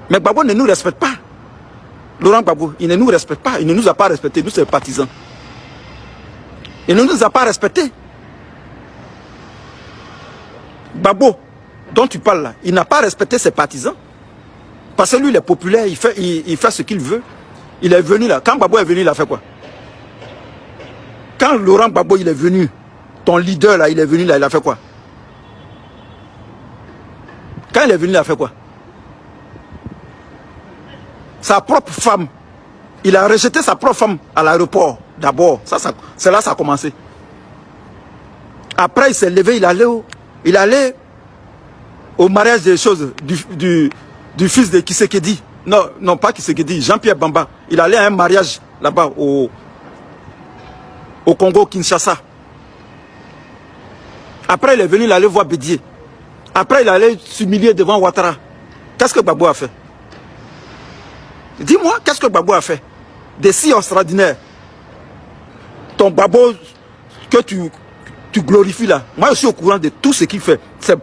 Mais Gbagbo ne nous respecte pas. Laurent Gbagbo, il ne nous respecte pas. Il ne nous a pas respecté, nous, ses partisans. Il ne nous a pas respecté. Gbagbo, dont tu parles là, il n'a pas respecté ses partisans. Parce que lui, il est populaire, il fait ce qu'il veut. Il est venu là. Quand Gbagbo est venu, il a fait quoi? Quand Laurent Gbagbo, il est venu, ton leader là, il est venu là, il a fait quoi? Quand il est venu, il a fait quoi? Sa propre femme, il a rejeté sa propre femme à l'aéroport d'abord. C'est là que ça a commencé. Après, il s'est levé, il allait au mariage des choses du fils de Kisekedi. Non, pas Kisekedi, Jean-Pierre Bamba. Il allait à un mariage là-bas au Congo, Kinshasa. Après, il est venu, il allait voir Bédier. Après, il allait s'humilier devant Ouattara. Qu'est-ce que Gbagbo a fait? Dis-moi, qu'est-ce que Gbagbo a fait? Des si extraordinaires. Ton Gbagbo que tu glorifies là. Moi, je suis au courant de tout ce qu'il fait. Ces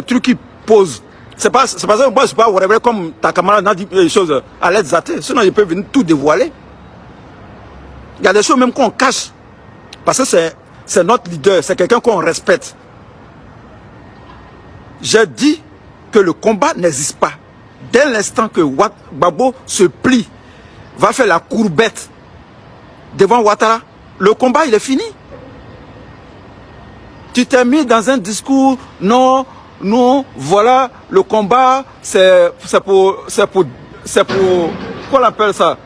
trucs qu'il pose. C'est pas ça, moi, je ne suis pas whatever, comme ta camarade a dit des choses à l'aide zaté. Sinon, il peut venir tout dévoiler. Il y a des choses même qu'on cache. Parce que c'est notre leader, c'est quelqu'un qu'on respecte. J'ai dit que le combat n'existe pas. Dès l'instant que Gbagbo se plie, va faire la courbette devant Ouattara, le combat il est fini. Tu t'es mis dans un discours, non, voilà, le combat, c'est pour, qu'on appelle ça?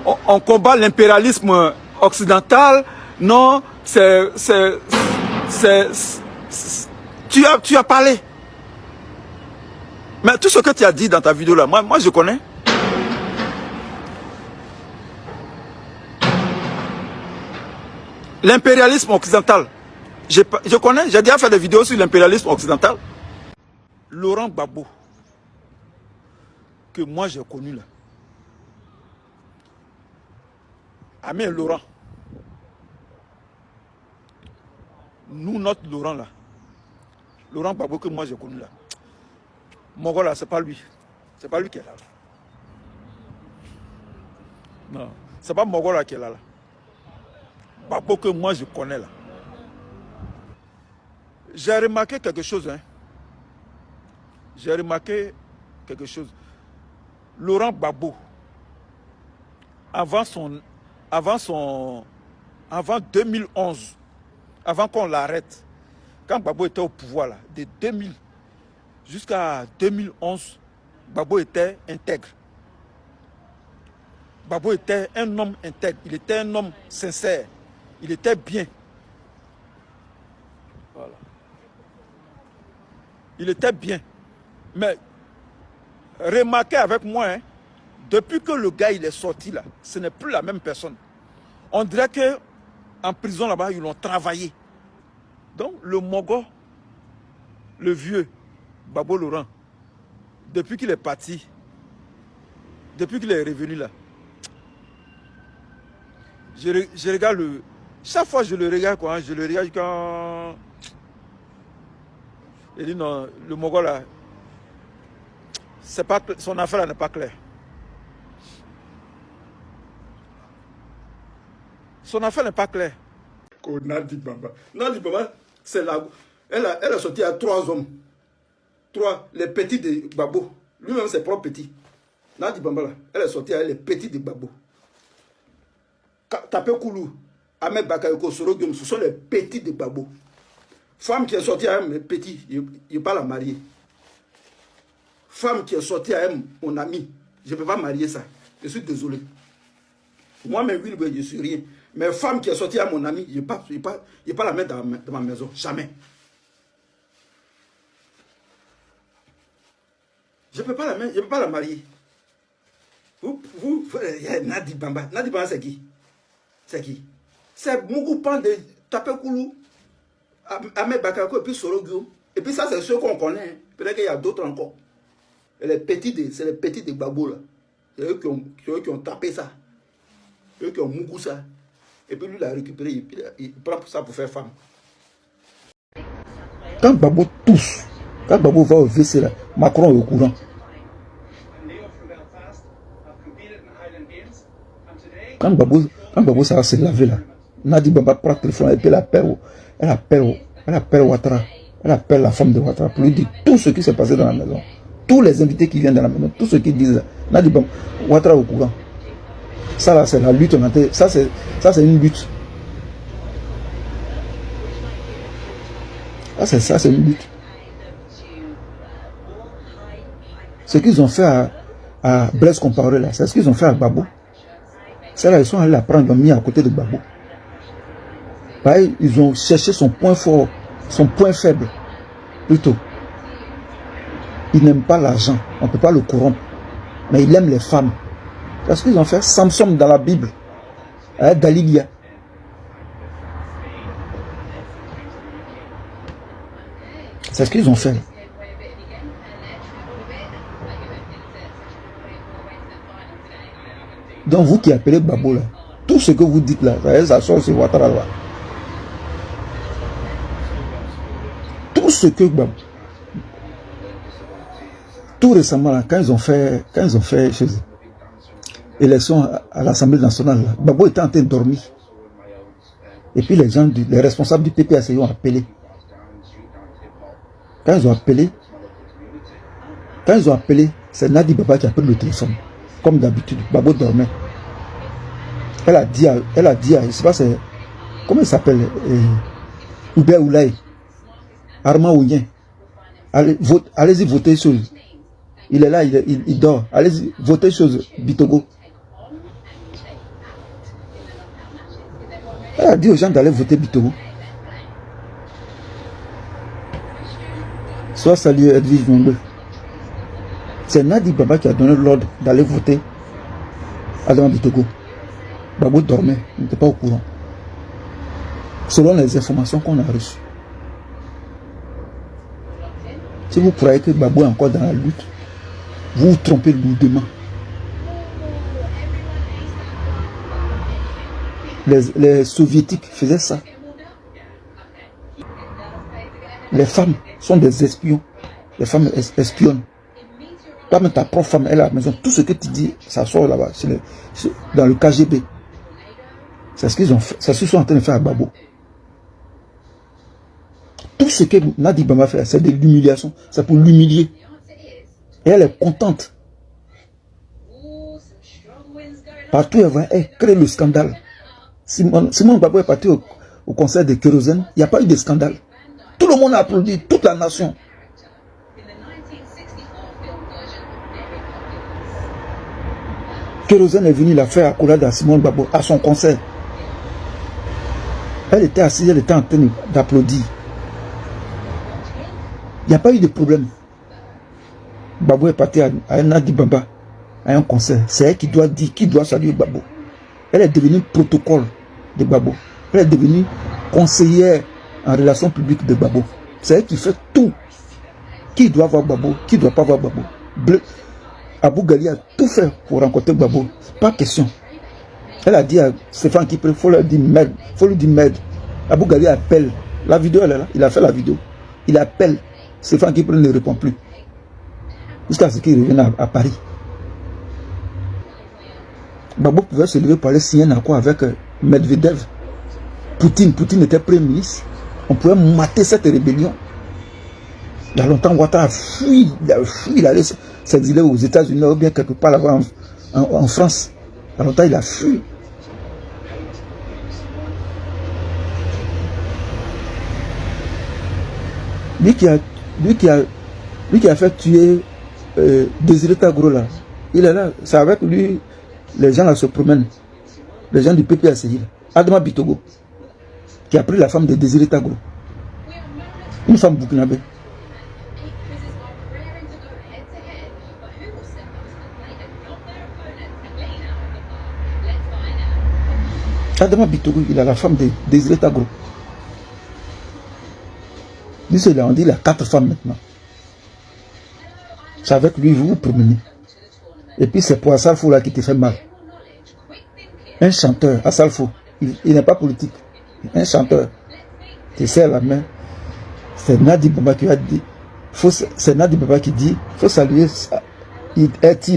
On combat l'impérialisme occidental, non, tu as parlé. Mais tout ce que tu as dit dans ta vidéo là, moi je connais. L'impérialisme occidental. Je connais, j'ai déjà fait des vidéos sur l'impérialisme occidental. Laurent Gbagbo, que moi j'ai connu là. Ami Laurent. Nous, notre Laurent là. Laurent Gbagbo que moi j'ai connu là. Mon gars là, c'est pas lui. C'est pas lui qui est là. Non, c'est pas mon gars là qui est là. Gbagbo que moi je connais là. J'ai remarqué quelque chose. Hein. J'ai remarqué quelque chose. Laurent Gbagbo, avant 2011, avant qu'on l'arrête, quand Gbagbo était au pouvoir là, de 2000 jusqu'à 2011, Gbagbo était intègre. Gbagbo était un homme intègre, il était un homme sincère, il était bien. Voilà. Il était bien. Mais remarquez avec moi, hein, depuis que le gars il est sorti là, ce n'est plus la même personne. On dirait que en prison là-bas, ils l'ont travaillé. Donc le Mogo, le vieux, Gbagbo Laurent, depuis qu'il est parti, depuis qu'il est revenu là, je regarde le... Chaque fois que je le regarde, quoi, je le regarde quand... Il dit non, le Mogo là, pas, son affaire n'est pas claire. Son affaire n'est pas claire. Nadi Bamba. Nadi Bamba, c'est là. Elle a sorti à 3 hommes. 3, les petits de Gbagbo. Lui-même, c'est propre petit. Nadi Bamba, là, elle est sortie avec les petits de Gbagbo. Tapé Koulou, Ahmed Bakayoko, Sorogum, ce sont les petits de Gbagbo. Femme qui est sortie avec mes petits, je ne peux pas la marier. Femme qui est sortie avec mon ami, je ne peux pas marier ça. Je suis désolé. Moi-même, oui, je ne suis rien. Mais femme qui est sortie à mon ami, je ne peux pas la mettre dans ma maison. Jamais. Je ne peux pas la mettre, je ne peux pas la marier. Nadi Bamba. Nadi Bamba, c'est qui? C'est qui? C'est Mougoupan de Tapekoulou, Ahmed Bakako et puis Sorogio. Et puis ça, c'est ceux qu'on connaît. Peut-être qu'il y a d'autres encore. C'est les petits de Gbagbo là. C'est eux qui ont tapé ça. Eux qui ont mougou ça. Et puis lui, il a récupéré, il prend ça pour faire femme. Quand Gbagbo tousse, quand Gbagbo va au WC là, Macron est au courant. Quand Gbagbo ça va se laver là, Nadi Baba prend le téléphone et puis elle appelle Ouattara. Elle appelle la femme de Ouattara pour lui dire tout ce qui s'est passé dans la maison. Tous les invités qui viennent dans la maison, tout ce qu'ils disent. Nadi Baba, Ouattara au courant. Ça là, c'est la lutte. Ça c'est une lutte. Ça c'est une lutte. Ce qu'ils ont fait à Blaise Compaoré là, c'est ce qu'ils ont fait à Gbagbo. C'est là, ils sont allés la prendre, ils l'ont mis à côté de Gbagbo. Ils ont cherché son point fort, son point faible, plutôt. Il n'aime pas l'argent, on ne peut pas le corrompre. Mais il aime les femmes. C'est ce qu'ils ont fait. Samson dans la Bible, avec Dalilia. C'est ce qu'ils ont fait. Donc vous qui appelez Gbagbo là, tout ce que vous dites là, ça sort sur Ouattara là. Tout ce que Gbagbo, tout récemment là, quand ils ont fait chez eux, élection à l'Assemblée nationale, là, Gbagbo était en train de dormir. Et puis les responsables du PPAC ont appelé. Quand ils ont appelé, c'est Nadi Baba qui a pris le téléphone. Comme d'habitude, Gbagbo dormait. Elle a dit, je ne sais pas, comment il s'appelle, Oubé Oulaye, Armand Ouyen, allez-y voter sur, il est là, il dort, allez-y voter sur Bitogo. Elle a dit aux gens d'aller voter Bitogo. Soit salué Edwige Mondé. C'est Nadi Baba qui a donné l'ordre d'aller voter Adama Bitogo. Gbagbo dormait, il n'était pas au courant. Selon les informations qu'on a reçues. Si vous croyez que Gbagbo est encore dans la lutte, vous vous trompez lourdement. Les soviétiques faisaient ça. Les femmes sont des espions. Les femmes espionnent. Toi, même ta propre femme, elle est à la maison. Tout ce que tu dis, ça sort là-bas, dans le KGB. C'est ce qu'ils ont fait. C'est ce qu'ils sont en train de faire à Gbagbo. Tout ce que Nadi Baba fait, c'est de l'humiliation. C'est pour l'humilier. Et elle est contente. Partout, elle crée le scandale. Simone Gbagbo est parti au concert de Kérosène. Il n'y a pas eu de scandale. Tout le monde a applaudi, toute la nation. Kérosène est venu la faire accolade à Simone Gbagbo à son concert. Elle était assise, elle était en train d'applaudir. Il n'y a pas eu de problème. Gbagbo est parti à Nadi Baba à un concert. C'est elle qui doit dire, qui doit saluer Gbagbo. Elle est devenue protocole de Gbagbo. Elle est devenue conseillère en relations publiques de Gbagbo. C'est elle qui fait tout. Qui doit voir Gbagbo, qui ne doit pas voir Gbagbo. Abou Gali a tout fait pour rencontrer Gbagbo. Pas question. Elle a dit à Stéphane Kipré, il faut lui dire merde. Il faut lui dire merde. Abou Gali appelle. La vidéo, elle est là. Il a fait la vidéo. Il appelle. Stéphane Kipré ne répond plus. Jusqu'à ce qu'il revienne à Paris. Gbagbo pouvait se lever pour aller signer un accord avec Medvedev. Poutine était premier ministre. On pouvait mater cette rébellion. Il y a longtemps, Ouattara a fui. Il allait s'exiler aux États-Unis ou bien quelque part là-bas en France. Il y a longtemps, il a fui. Lui qui a fait tuer Désiré Tagro là. Il est là. C'est avec lui. Les gens là se promènent. Les gens du PPAC. Adama Bitogo. Qui a pris la femme de Désiré Tagro. Une femme burkinabé. Adama Bitogo, il a la femme de Désiré Tagro. Lui, il a 4 femmes maintenant. C'est avec lui, vous vous promenez. Et puis c'est pour Assalfo là qui te fait mal. Un chanteur, Assalfo, il n'est pas politique. Un chanteur, tu serre la main. C'est Nadi Baba qui a dit, c'est Nadi Baba qui dit, il faut saluer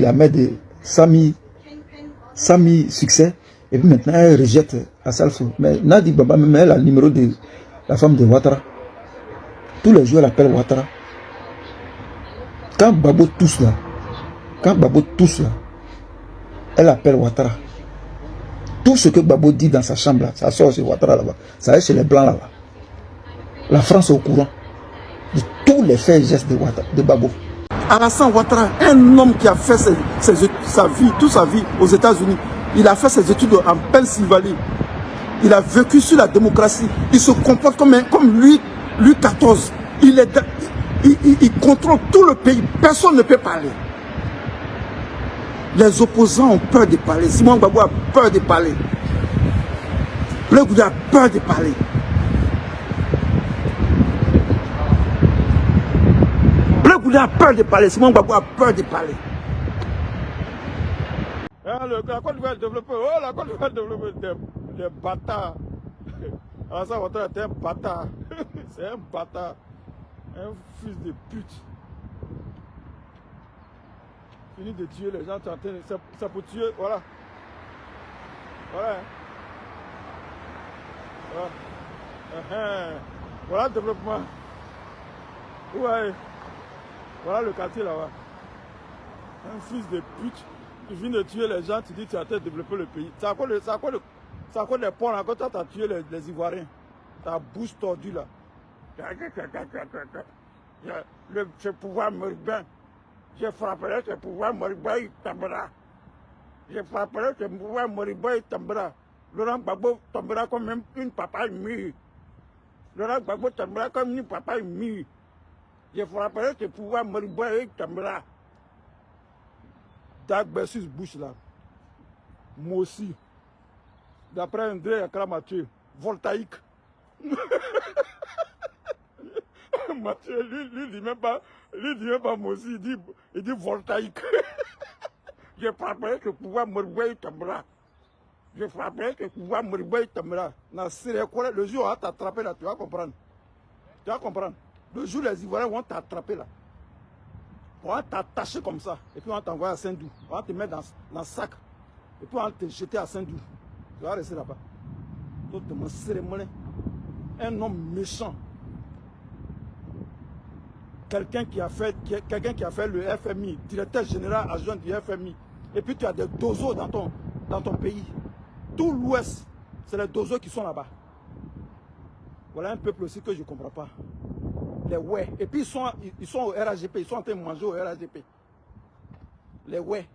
la mère de Sami Succès Et puis maintenant, elle rejette Assalfo. Mais Nadi Baba, même elle a le numéro de la femme de Ouattara. Tous les jours, elle appelle Ouattara. Quand Babo tousse là, elle appelle Ouattara. Tout ce que Babo dit dans sa chambre là, ça sort chez Ouattara là-bas. Ça va chez les blancs là-bas. La France est au courant de tous les faits et gestes de Babo. Alassane Ouattara, un homme qui a fait toute sa vie aux États-Unis, il a fait ses études en Pennsylvanie. Il a vécu sur la démocratie. Il se comporte comme Louis XIV. Il contrôle tout le pays. Personne ne peut parler. Les opposants ont peur de parler. Simon Gbagbo a peur de parler. Le Gouda a peur de parler. Le Gouda a peur de parler. Simon Gbagbo a peur de parler. La Côte d'Ivoire développée. Oh, la Côte d'Ivoire développée des bâtards. Alassane Ouattara est un bâtard. C'est un bâtard. Un fils de pute. Fini de tuer les gens, c'est pour tuer, voilà. Voilà. Voilà. Voilà le développement. Ouais. Voilà le quartier là-bas. Un fils de pute. Tu viens de tuer les gens, tu dis que tu as développé le pays. C'est à cause des porcs là, quand tu as tué les Ivoiriens. Ta bouche tordue là. Le pouvoir moribond. Je frapperai ce pouvoir moribond, il tombera. Je frapperai ce pouvoir moribond, il tombera. Laurent Gbagbo tombera comme une papaye mûre. Laurent Gbagbo tombera comme une papaye mûre. Je frapperai ce pouvoir moribond, il tombera. Dag versus Bush là. Moi aussi. D'après André Akra-Mathieu, voltaïque. Mathieu, lui dit même pas moi aussi, il dit voltaïque. Je frapperai que le pouvoir moribond il tombera. Je frapperai que le pouvoir moribond il tombera. Le jour où on va t'attraper là, tu vas comprendre. Tu vas comprendre. Le jour où les Ivoiriens vont t'attraper là, on va t'attacher comme ça, et puis on va t'envoyer à Saint-Doux. On va te mettre dans le sac, et puis on va te jeter à Saint-Doux. Tu vas rester là-bas. Totalement cérémonieux. Un homme méchant. Quelqu'un qui a fait le FMI, directeur général adjoint du FMI, et puis tu as des dozos dans ton pays. Tout l'Ouest, c'est les dozos qui sont là-bas. Voilà un peuple aussi que je ne comprends pas. Les ouais. Et puis ils sont au RAGP, ils sont en train de manger au RAGP. Les ouais,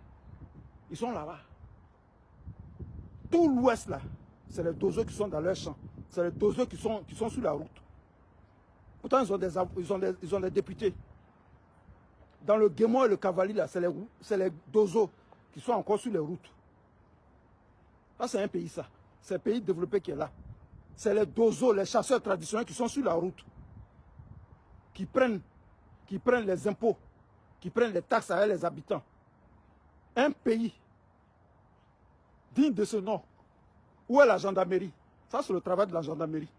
ils sont là-bas. Tout l'Ouest là, c'est les dozos qui sont dans leur champ. C'est les dozos qui sont sur la route. Pourtant, ils ont des députés. Dans le Guémon et le Cavalier, là, c'est les dozos qui sont encore sur les routes. Là, c'est un pays, ça. C'est un pays développé qui est là. C'est les dozos, les chasseurs traditionnels qui sont sur la route. Qui prennent les impôts, qui prennent les taxes à les habitants. Un pays digne de ce nom. Où est la gendarmerie? Ça, c'est le travail de la gendarmerie.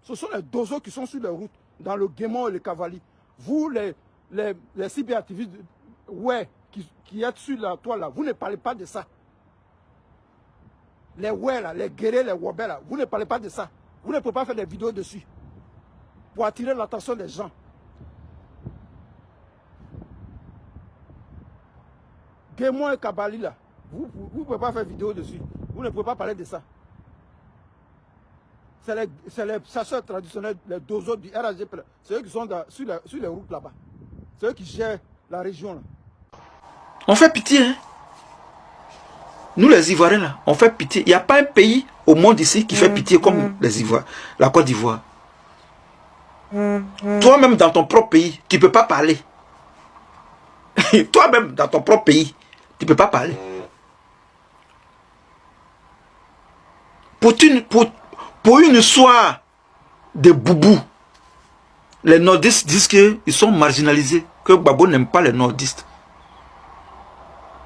Ce sont les dozos qui sont sur les routes, dans le Guémon et le Cavalier. Vous, les cyberactivistes, ouais, qui êtes sur la toile là, vous ne parlez pas de ça. Les ouais là, les guerriers, les wobés là, vous ne parlez pas de ça. Vous ne pouvez pas faire des vidéos dessus. Pour attirer l'attention des gens. Guémon et Kabali là, vous ne pouvez pas faire vidéo dessus. Vous ne pouvez pas parler de ça. C'est les chasseurs traditionnels, les dozos du RAGP. C'est eux qui sont sur les routes là-bas. C'est eux qui gèrent la région là. On fait pitié, hein. Nous les Ivoiriens là, on fait pitié. Il n'y a pas un pays au monde ici qui fait pitié comme les Ivoiriens, la Côte d'Ivoire. Toi-même dans ton propre pays, tu ne peux pas parler. Toi-même dans ton propre pays, tu ne peux pas parler. Pour une histoire de boubou, les nordistes disent qu'ils sont marginalisés, que Gbagbo n'aime pas les nordistes.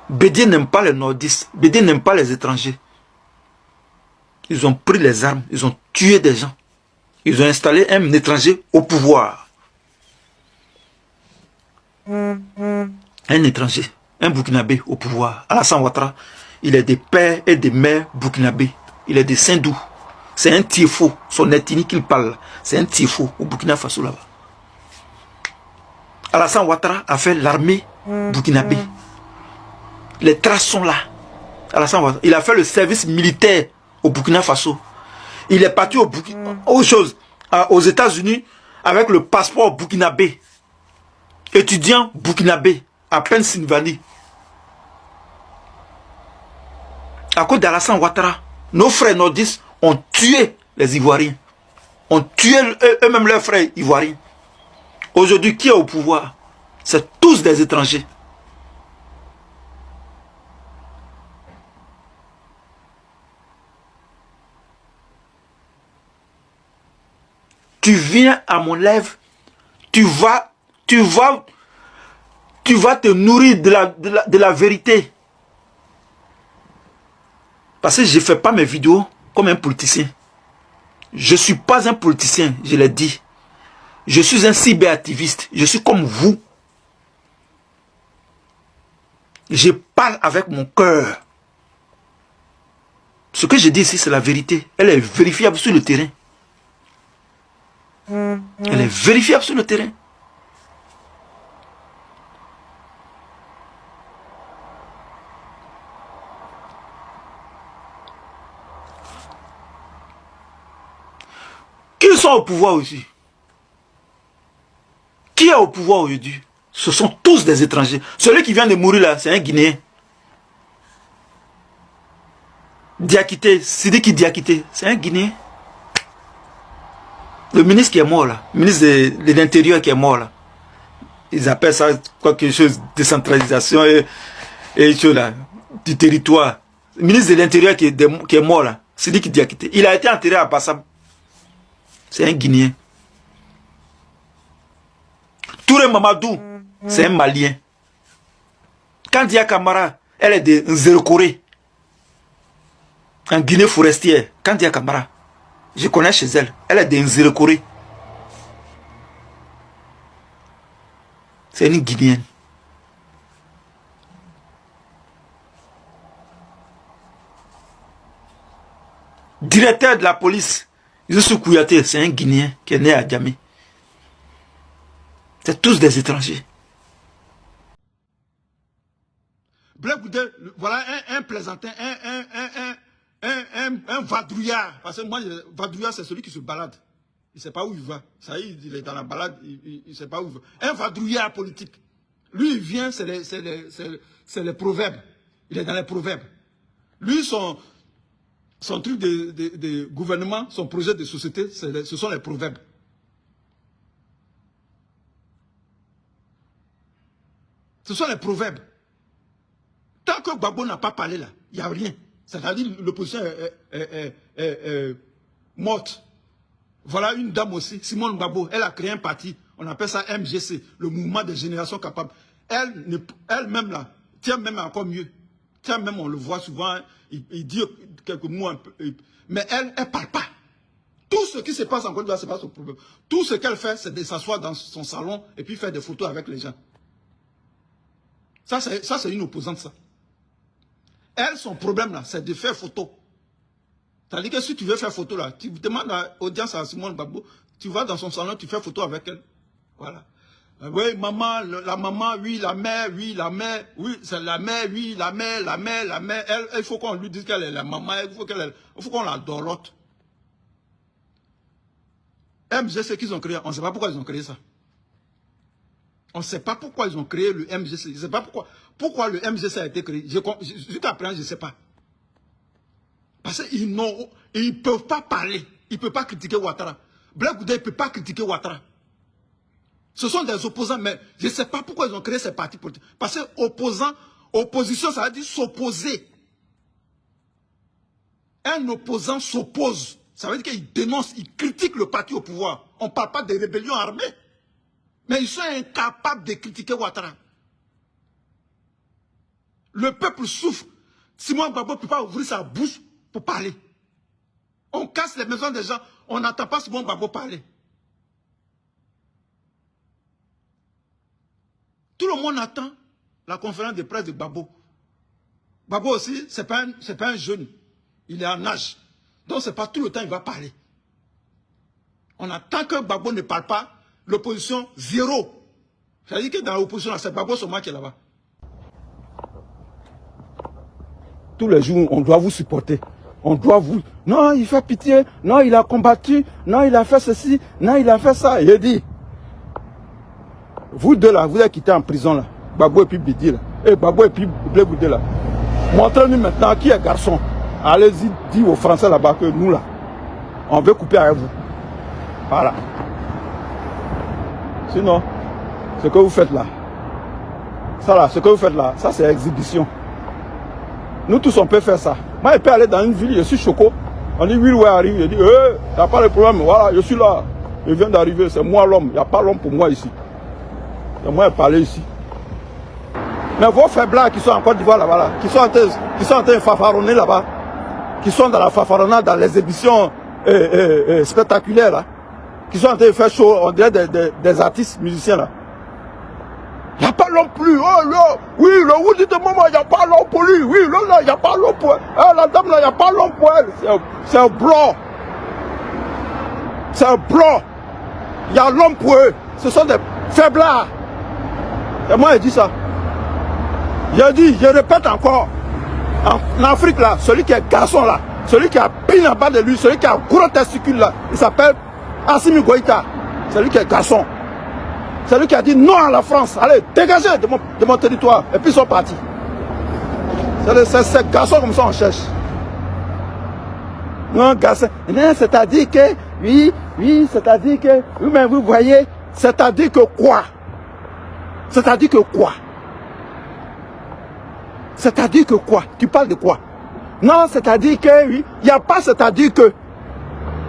Bédié n'aime pas les nordistes, Bédié n'aime pas les étrangers. Ils ont pris les armes, ils ont tué des gens. Ils ont installé un étranger au pouvoir. Un étranger, un Burkinabé au pouvoir. Alassane Ouattara, Il est des pères et des mères burkinabés. Il est des Sindou. C'est un Tiefo. Son ethnie qu'il parle, c'est un Tiefo au Burkina Faso là-bas. Alassane Ouattara a fait l'armée burkinabé. Les traces sont là. Alassane Ouattara, il a fait le service militaire au Burkina Faso. Il est parti aux États-Unis avec le passeport burkinabé. Étudiant burkinabé à Pennsylvanie. À cause d'Alassane Ouattara, nos frères nordistes ont tué les Ivoiriens. Ont tué eux-mêmes leurs frères ivoiriens. Aujourd'hui, qui est au pouvoir? C'est tous des étrangers. Tu viens à mon live, tu vas te nourrir de la vérité. Parce que je ne fais pas mes vidéos comme un politicien. Je ne suis pas un politicien, je l'ai dit. Je suis un cyberactiviste. Je suis comme vous. Je parle avec mon cœur. Ce que je dis ici, c'est la vérité. Elle est vérifiable sur le terrain. Elle est vérifiable sur le terrain. Qui sont au pouvoir aussi? Qui est au pouvoir aujourd'hui? Ce sont tous des étrangers. Celui qui vient de mourir là, c'est un Guinéen. Diakité, Sidiki Diakité, c'est un Guinéen. Le ministre qui est mort là, le ministre de l'Intérieur qui est mort là, ils appellent ça quelque chose de décentralisation et chose là, du territoire. Le ministre de l'Intérieur qui est mort là, Sidiki Diakité, il a été enterré à Bassam. C'est un Guinéen. Touré Mamadou, c'est un Malien. Kandia Kamara, elle est de Nzerokore, en Guinée forestière. Kandia Kamara, je connais chez elle. Elle est de Nzerokore. C'est une Guinéenne. Directeur de la police, Youssou Kouyaté, c'est un Guinéen qui est né à Djamé. C'est tous des étrangers. Black Goudé, voilà un plaisantin, un vadrouillard. Parce que moi, vadrouillard, c'est celui qui se balade. Il ne sait pas où il va. Ça y est, il est dans la balade, il ne sait pas où il va. Un vadrouillard politique. Lui, il vient, c'est les proverbes. Il est dans les proverbes. Lui, son truc de gouvernement, son projet de société, ce sont les proverbes. Ce sont les proverbes. Tant que Gbagbo n'a pas parlé là, il n'y a rien. C'est-à-dire l'opposition est morte. Voilà une dame aussi, Simone Gbagbo, elle a créé un parti, on appelle ça MGC, le mouvement des générations capables. Elle-même là, tient même encore mieux. Tiens, même on le voit souvent, il dit quelques mots un peu, mais elle ne parle pas. Tout ce qui se passe en Côte d'Ivoire, ce n'est pas son problème. Tout ce qu'elle fait, c'est de s'asseoir dans son salon et puis faire des photos avec les gens. Ça, c'est une opposante, ça. Elle, son problème, là, c'est de faire photo. C'est-à-dire que si tu veux faire photo, là, tu demandes à l'audience à Simone Gbagbo, tu vas dans son salon, tu fais photo avec elle. Voilà. Oui, maman, la maman, oui, la mère, oui, c'est la mère, oui, la mère. Elle, il faut qu'on lui dise qu'elle est la maman, il faut qu'on la dorote. MGC, ce qu'ils ont créé, on ne sait pas pourquoi ils ont créé ça. On ne sait pas pourquoi ils ont créé le MGC. Je ne sais pas pourquoi le MGC a été créé. Jusqu'à présent, je ne sais pas. Parce qu'ils ne peuvent pas parler. Ils ne peuvent pas critiquer Ouattara. Black Goudé ne peut pas critiquer Ouattara. Ce sont des opposants, mais je ne sais pas pourquoi ils ont créé ces partis politiques. Parce que opposition, ça veut dire s'opposer. Un opposant s'oppose. Ça veut dire qu'il dénonce, il critique le parti au pouvoir. On ne parle pas de rébellion armée. Mais ils sont incapables de critiquer Ouattara. Le peuple souffre. Simone Gbagbo ne peut pas ouvrir sa bouche pour parler. On casse les maisons des gens, on n'entend pas Simone Gbagbo parler. Tout le monde attend la conférence de presse de Gbagbo. Gbagbo aussi, c'est pas un jeune. Il est en âge. Donc, c'est pas tout le temps qu'il va parler. On attend que Gbagbo ne parle pas. L'opposition, zéro. C'est-à-dire que dans l'opposition, c'est Gbagbo seulement qui est là-bas. Tous les jours, on doit vous supporter. On doit vous... Non, il fait pitié. Non, il a combattu. Non, il a fait ceci. Non, il a fait ça. Il dit... Vous deux là, vous êtes quittés en prison là. Gbagbo et puis Bidi là. Et Gbagbo et puis Blé Goudé là. Montrez-nous maintenant qui est garçon. Allez-y dire aux Français là-bas que nous là, on veut couper avec vous. Voilà. Sinon, ce que vous faites là, ça là, ce que vous faites là, ça c'est exhibition. Nous tous on peut faire ça. Moi je peux aller dans une ville, je suis choco. On dit oui, ouais, arrive. Je dis, il n'y a pas de problème. Voilà, je suis là. Je viens d'arriver, c'est moi l'homme. Il n'y a pas l'homme pour moi ici. C'est moi qui parler ici. Mais vos faibles qui sont en Côte d'Ivoire là-bas, là, qui sont en train de fafaronner là-bas, qui sont dans la fafaronnade, dans les émissions spectaculaires là, qui sont en train de faire show, on dirait des artistes musiciens là. Il n'y a pas l'homme plus. Oh là, oui, là, vous dites maman, il n'y a pas l'homme pour lui. Oui, là, il n'y a pas l'homme pour elle. Ah, la dame là, il n'y a pas l'homme pour elle. C'est un blanc. C'est un blanc. Il y a l'homme pour eux. Ce sont des faiblards. Et moi, je dis ça. Je dis, je répète encore. En Afrique là, celui qui est garçon là, celui qui a pris en bas de lui, celui qui a gros testicule là, il s'appelle Assimi Goïta. C'est lui qui est garçon. C'est lui qui a dit non à la France. Allez, dégagez de mon territoire. Et puis ils sont partis. C'est ces garçons comme ça on cherche. Non, garçon. C'est-à-dire que, oui, c'est-à-dire que, oui, mais vous voyez, c'est-à-dire que quoi? C'est-à-dire que quoi? C'est-à-dire que quoi? Tu parles de quoi? Non, c'est-à-dire que, oui, il n'y a pas c'est-à-dire que.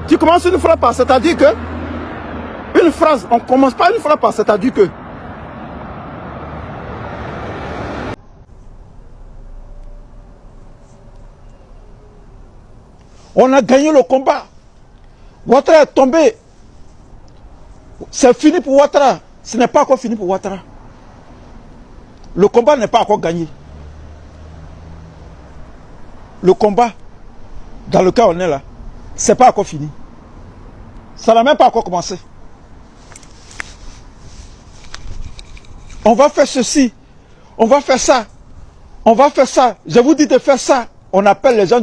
Tu commences une phrase par c'est-à-dire que. Une phrase, on ne commence pas une phrase par c'est-à-dire que. On a gagné le combat. Ouattara est tombé. C'est fini pour Ouattara. Ce n'est pas encore fini pour Ouattara. Le combat n'est pas encore gagné. Le combat dans lequel on est là, c'est pas encore fini. Ça n'a même pas encore commencé. On va faire ceci, on va faire ça, on va faire ça. Je vous dis de faire ça. On appelle les gens,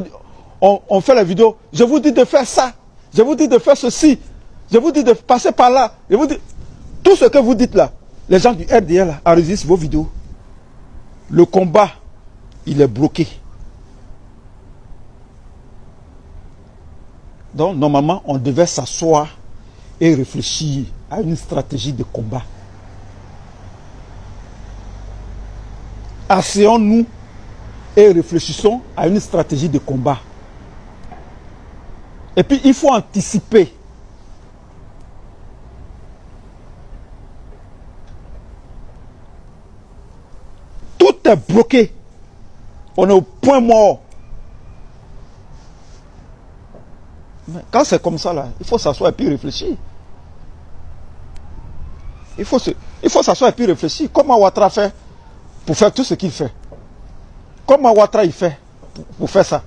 on fait la vidéo. Je vous dis de faire ça. Je vous dis de faire ceci. Je vous dis de passer par là. Je vous dis, tout ce que vous dites là, les gens du RDL là, enregistrent vos vidéos. Le combat, il est bloqué. Donc, normalement, on devait s'asseoir et réfléchir à une stratégie de combat. Asseyons-nous et réfléchissons à une stratégie de combat. Et puis, il faut anticiper. Tout est bloqué. On est au point mort. Mais quand c'est comme ça, là, il faut s'asseoir et puis réfléchir. Il faut s'asseoir et puis réfléchir. Comment Ouattara fait pour faire tout ce qu'il fait? Comment Ouattara il fait pour faire ça?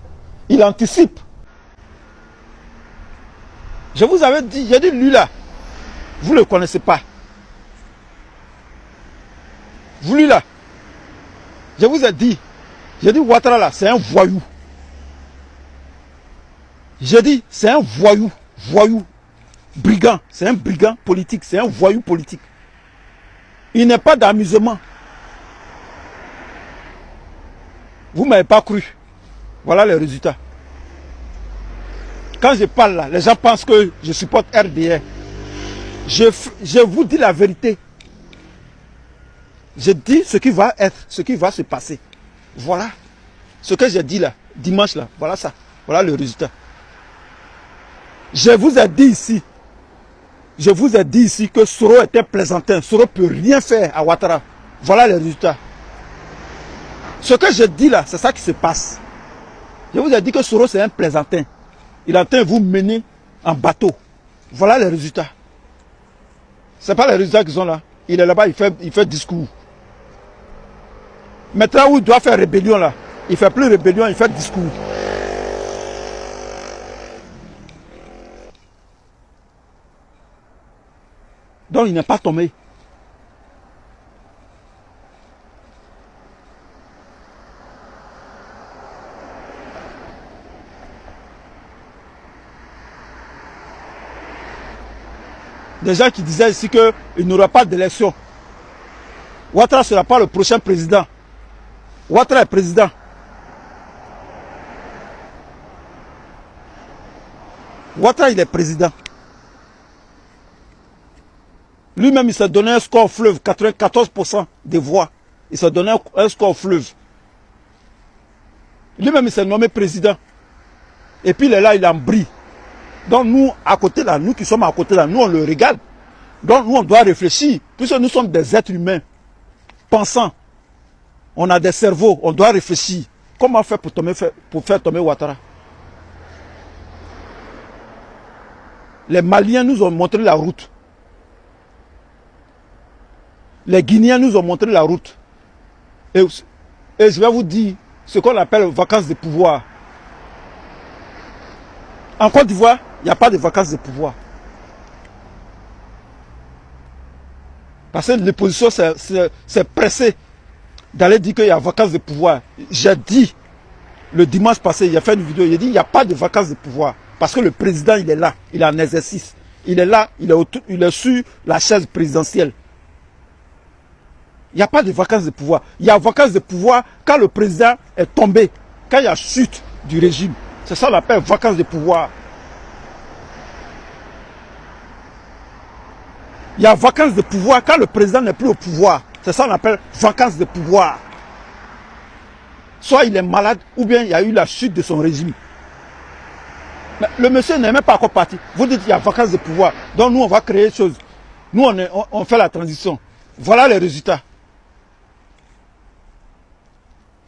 Il anticipe. Je vous avais dit, j'ai dit lui là, vous ne le connaissez pas. Vous lui là, je vous ai dit, j'ai dit Ouattara là, c'est un voyou. J'ai dit, c'est un voyou, brigand, c'est un brigand politique, c'est un voyou politique. Il n'est pas d'amusement. Vous ne m'avez pas cru. Voilà les résultats. Quand je parle là, les gens pensent que je supporte RDR. Je vous dis la vérité. Je dis ce qui va être, ce qui va se passer. Voilà. Ce que j'ai dit là, dimanche là, voilà ça. Voilà le résultat. Je vous ai dit ici que Soro était plaisantin. Soro ne peut rien faire à Ouattara. Voilà les résultats. Ce que je dis là, c'est ça qui se passe. Je vous ai dit que Soro c'est un plaisantin. Il est en train de vous mener en bateau. Voilà les résultats. Ce n'est pas les résultats qu'ils ont là. Il est là-bas, il fait discours. Maintenant où il doit faire rébellion là, Il fait plus rébellion, il fait discours. Donc il n'est pas tombé. Des gens qui disaient ici qu'il n'y aura pas d'élection. Ouattara ne sera pas le prochain président. Ouattara est président. Ouattara, il est président. Lui-même, il s'est donné un score fleuve, 94% des voix. Il s'est donné un score fleuve. Lui-même, il s'est nommé président. Et puis, il est là, il en brille. Donc, nous, à côté là, nous qui sommes à côté là, nous, on le regarde. Donc, nous, on doit réfléchir. Puisque nous sommes des êtres humains, pensants. On a des cerveaux, on doit réfléchir. Comment faire pour faire tomber Ouattara? Les Maliens nous ont montré la route. Les Guinéens nous ont montré la route. Et je vais vous dire ce qu'on appelle vacances de pouvoir. En Côte d'Ivoire, il n'y a pas de vacances de pouvoir. Parce que l'opposition s'est pressée d'aller dire qu'il y a vacances de pouvoir. J'ai dit, le dimanche passé, il a fait une vidéo, il a dit il n'y a pas de vacances de pouvoir. Parce que le président, il est là, il est en exercice. Il est là, il est sur la chaise présidentielle. Il n'y a pas de vacances de pouvoir. Il y a vacances de pouvoir quand le président est tombé, quand il y a chute du régime. C'est ça qu'on appelle vacances de pouvoir. Il y a vacances de pouvoir quand le président n'est plus au pouvoir. C'est ça qu'on appelle vacances de pouvoir. Soit il est malade, ou bien il y a eu la chute de son régime. Mais le monsieur n'est même pas encore parti. Vous dites qu'il y a vacances de pouvoir. Donc nous, on va créer des choses. Nous, on fait la transition. Voilà les résultats.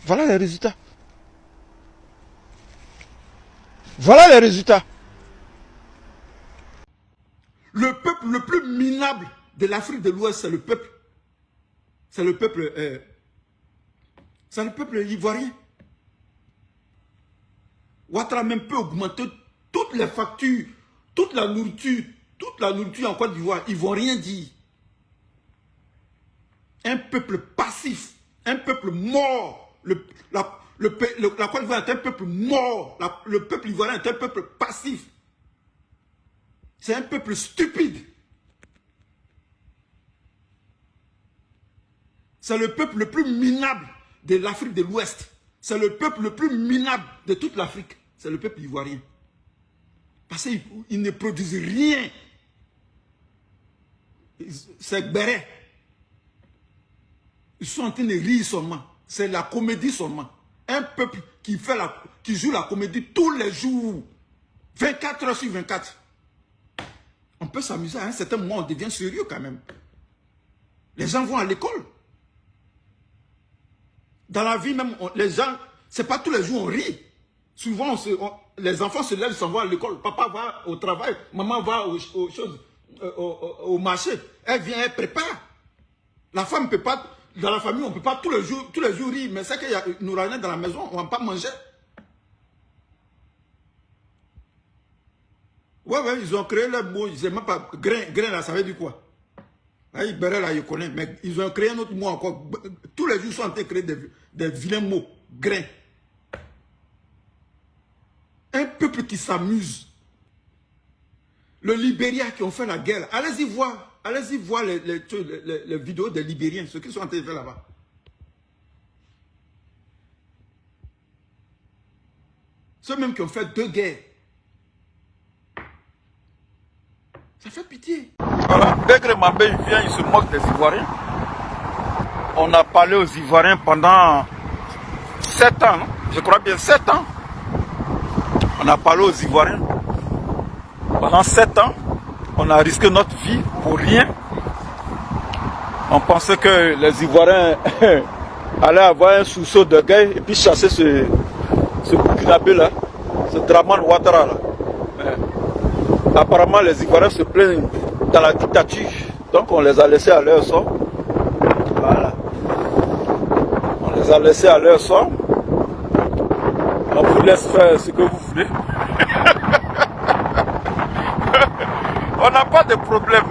Voilà les résultats. Voilà les résultats. Le peuple le plus minable de l'Afrique de l'Ouest, c'est le peuple. C'est le peuple. C'est le peuple ivoirien. Ouattara même peut augmenter toutes les factures, toute la nourriture en Côte d'Ivoire. Ils ne vont rien dire. Un peuple passif, un peuple mort. La Côte d'Ivoire est un peuple mort. Le peuple ivoirien est un peuple passif. C'est un peuple stupide. C'est le peuple le plus minable de l'Afrique de l'Ouest. C'est le peuple le plus minable de toute l'Afrique. C'est le peuple ivoirien. Parce qu'ils ne produisent rien. C'est béret. Ils sont en train de rire seulement. C'est la comédie seulement. Un peuple qui joue la comédie tous les jours. 24 heures sur 24. On peut s'amuser à un certain moment, on devient sérieux quand même. Les gens vont à l'école. Dans la vie même, les gens, c'est pas tous les jours on rit. Souvent, les enfants se lèvent, ils s'en vont à l'école. Papa va au travail, maman va au marché. Elle vient, elle prépare. La femme ne peut pas, dans la famille, on ne peut pas tous les jours rire. Mais c'est qu'il y a nous ramène dans la maison, on ne va pas manger. Ouais, ils ont créé le mot, je ne sais même pas, grain là, ça veut dire quoi? Là, Béret là, il connaît, mais ils ont créé un autre mot encore. Tous les jours, ils sont en train de créer des vilains mots, grain. Un peuple qui s'amuse. Le Libéria qui ont fait la guerre, allez-y voir les vidéos des Libériens, ceux qui sont en train de faire là-bas. Ceux même qui ont fait 2 guerres. Ça fait pitié. Voilà, Begré Mambé, il vient, il se moque des Ivoiriens. On a parlé aux Ivoiriens pendant 7 ans, non? Je crois bien 7 ans. On a parlé aux Ivoiriens. Pendant 7 ans, on a risqué notre vie pour rien. On pensait que les Ivoiriens allaient avoir un sursaut de guerre et puis chasser ce Burkinabé là, ce Dramane Ouattara là. Apparemment, les Ivoiriens se plaignent dans la dictature. Donc, on les a laissés à leur sort. Voilà. On les a laissés à leur sort. On vous laisse faire ce que vous voulez. On n'a pas de problème.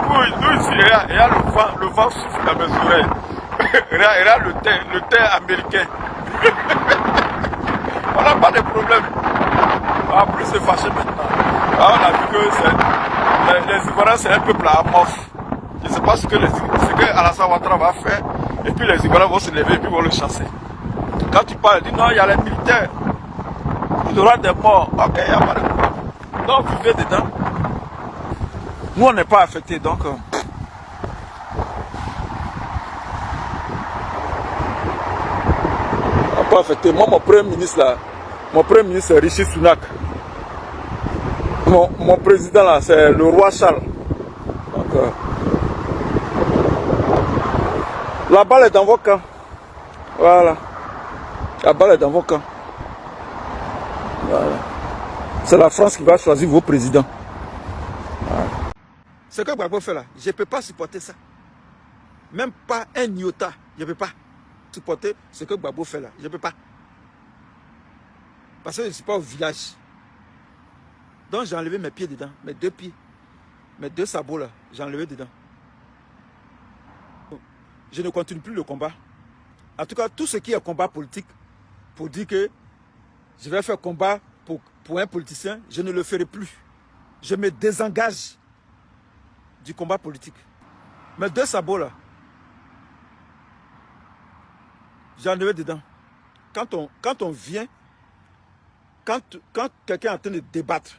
Nous ici, il y a le vent souffle dans mes oreilles. Il y a le thé américain. On n'a pas de problème. En plus, c'est fâché maintenant. Alors, on a vu que les Ivoiriens, c'est un peuple amorphe. Je ne sais pas ce que Alassane Ouattara va faire. Et puis les Ivoiriens vont se lever et puis vont le chasser. Quand tu parles, dis non, il y a les militaires. Il y aura des morts. Ok, il n'y a pas de problème. Donc, vivez dedans. Nous, on n'est pas affectés, donc... on n'est pas affectés. Moi, mon premier ministre, là, c'est Rishi Sunak. Mon président, là, c'est le roi Charles. Donc, la balle est dans vos camps. Voilà. La balle est dans vos camps. Voilà. C'est la France qui va choisir vos présidents. Voilà. Ce que Gbagbo fait là, je ne peux pas supporter ça. Même pas un iota. Je ne peux pas supporter ce que Gbagbo fait là. Je ne peux pas. Parce que je ne suis pas au village. Donc j'ai enlevé mes pieds dedans. Mes deux pieds. Mes deux sabots là. J'ai enlevé dedans. Je ne continue plus le combat. En tout cas, tout ce qui est combat politique, pour dire que je vais faire combat pour un politicien, je ne le ferai plus. Je me désengage du combat politique. Mes deux sabots là, j'ai enlevé dedans. Quand on vient, quand quelqu'un est en train de débattre,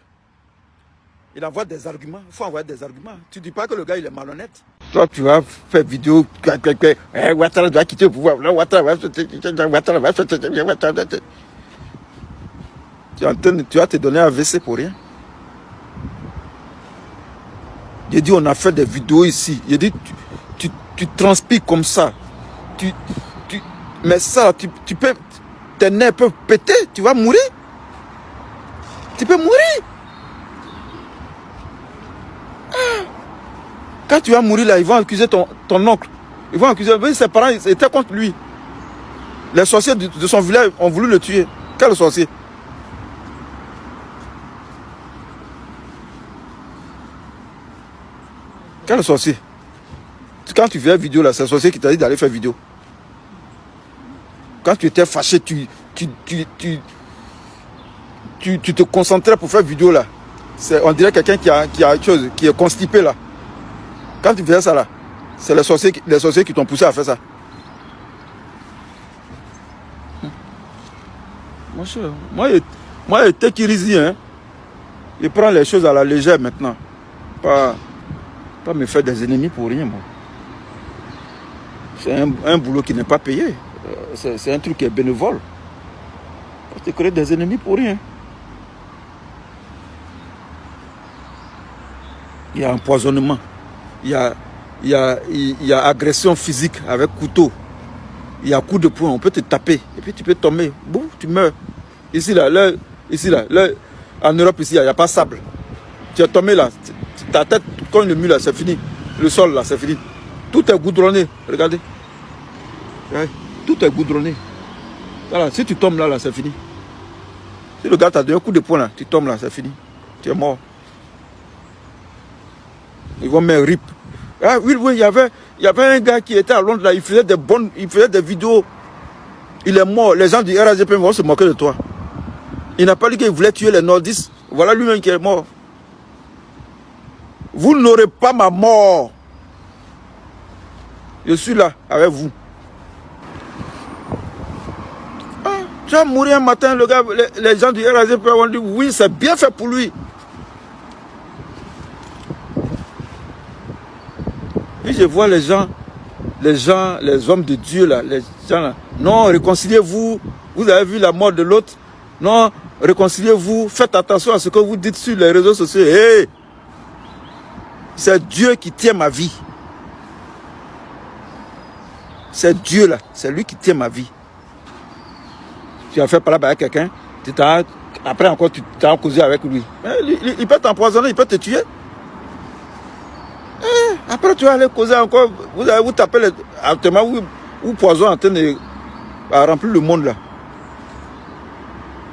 il envoie des arguments. Il faut envoyer des arguments. Tu ne dis pas que le gars il est malhonnête. Toi, tu vas faire vidéo. Ouattara doit quitter le pouvoir. Tu vas te donner un AVC pour rien. J'ai dit, on a fait des vidéos ici. J'ai dit, tu transpires comme ça. Mais ça, tu peux. Tes nerfs peuvent péter. Tu vas mourir. Tu peux mourir. Quand tu vas mourir là, ils vont accuser ton oncle. Ils vont accuser. Ses parents étaient contre lui. Les sorciers de son village ont voulu le tuer. Quel sorcier? Quel sorcier? Quand tu fais vidéo là, c'est le sorcier qui t'a dit d'aller faire vidéo. Quand tu étais fâché, tu te concentrais pour faire vidéo là. On dirait quelqu'un qui a chose, qui est constipé là. Quand tu faisais ça là, c'est les sorciers qui t'ont poussé à faire ça. Mon cher, moi, il était Kirizi, hein. Il prend les choses à la légère maintenant. Pas me faire des ennemis pour rien, moi. C'est un boulot qui n'est pas payé. C'est un truc qui est bénévole. Tu crées des ennemis pour rien. Il y a empoisonnement. Il y a agression physique avec couteau. Il y a coup de poing, on peut te taper. Et puis tu peux tomber. Boum, tu meurs. Ici, là, en Europe, ici, il n'y a pas de sable. Tu es tombé là. Ta tête, comme le mur là, c'est fini. Le sol là, c'est fini. Tout est goudronné. Regardez. Ouais, tout est goudronné. Voilà, si tu tombes là, c'est fini. Si le gars t'a donné un coup de poing là, tu tombes là, c'est fini. Tu es mort. Ils vont mettre RIP. Ah oui, il y avait un gars qui était à Londres là, il faisait des vidéos. Il est mort. Les gens du RAGP vont se moquer de toi. Il n'a pas dit qu'il voulait tuer les nordistes. Voilà lui-même qui est mort. Vous n'aurez pas ma mort. Je suis là avec vous. Ah, tu vas mourir un matin, le gars, les gens du RAGP vont dire oui, c'est bien fait pour lui. Puis je vois les hommes de Dieu là, les gens là. Non, réconciliez-vous. Vous avez vu la mort de l'autre. Non, réconciliez-vous. Faites attention à ce que vous dites sur les réseaux sociaux. Hey, c'est Dieu qui tient ma vie. C'est Dieu là, c'est lui qui tient ma vie. Tu as fait parler avec quelqu'un, après encore tu t'as causé avec lui. Il peut t'empoisonner, il peut te tuer. Après tu vas aller causer encore, vous tapez actuellement où poison en train de remplir le monde là.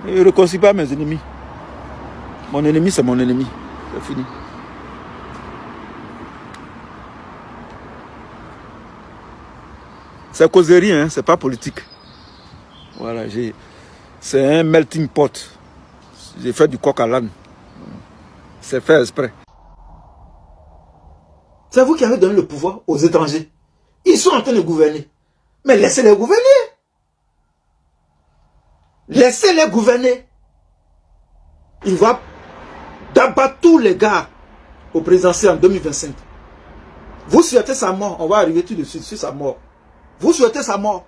Je ne réconcilie pas mes ennemis. Mon ennemi, c'est mon ennemi. C'est fini. C'est causerie, hein, c'est pas politique. Voilà, c'est un melting pot. J'ai fait du coq à l'âne. C'est fait exprès. C'est vous qui avez donné le pouvoir aux étrangers. Ils sont en train de gouverner. Mais laissez-les gouverner. Laissez-les gouverner. Il va d'abattre tous les gars au présidentiel en 2025. Vous souhaitez sa mort. On va arriver tout de suite sur sa mort. Vous souhaitez sa mort.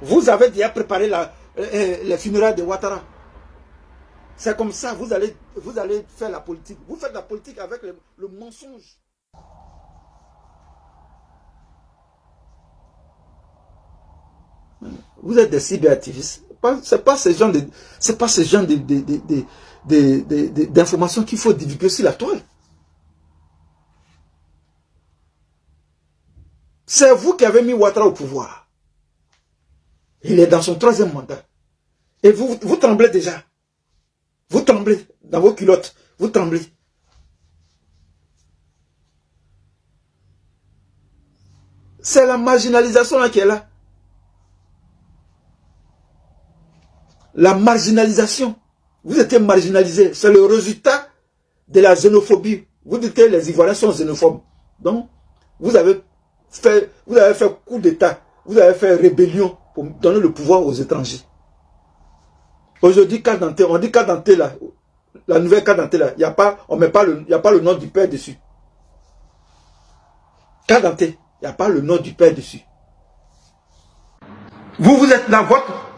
Vous avez déjà préparé les funérailles de Ouattara. C'est comme ça, vous allez faire la politique. Vous faites la politique avec le mensonge. Vous êtes des cyberactivistes. C'est pas ce genre d'informations qu'il faut divulguer sur la toile. C'est vous qui avez mis Ouattara au pouvoir. Il est dans son 3e mandat. Et vous tremblez déjà. Vous tremblez dans vos culottes. Vous tremblez. C'est la marginalisation là qui est là. La marginalisation. Vous étiez marginalisés. C'est le résultat de la xénophobie. Vous dites que les Ivoiriens sont xénophobes. Donc, vous avez fait coup d'État. Vous avez fait rébellion pour donner le pouvoir aux étrangers. Aujourd'hui, carte d'identité, on dit carte d'identité là. La nouvelle carte d'identité là, il n'y a pas le nom du père dessus. Carte d'identité, il n'y a pas le nom du père dessus. Vous êtes là,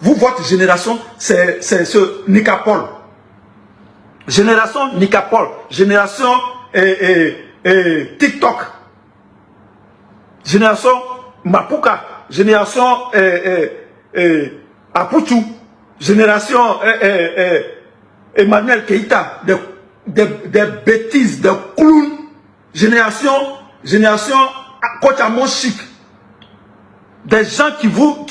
votre génération, c'est ce Nicapol. Génération Nicapol. Génération TikTok. Génération Mapuka. Génération Apuchu. Génération Emmanuel Keïta. Des bêtises, des clowns. Génération Kochamon Chic. Des gens qui vous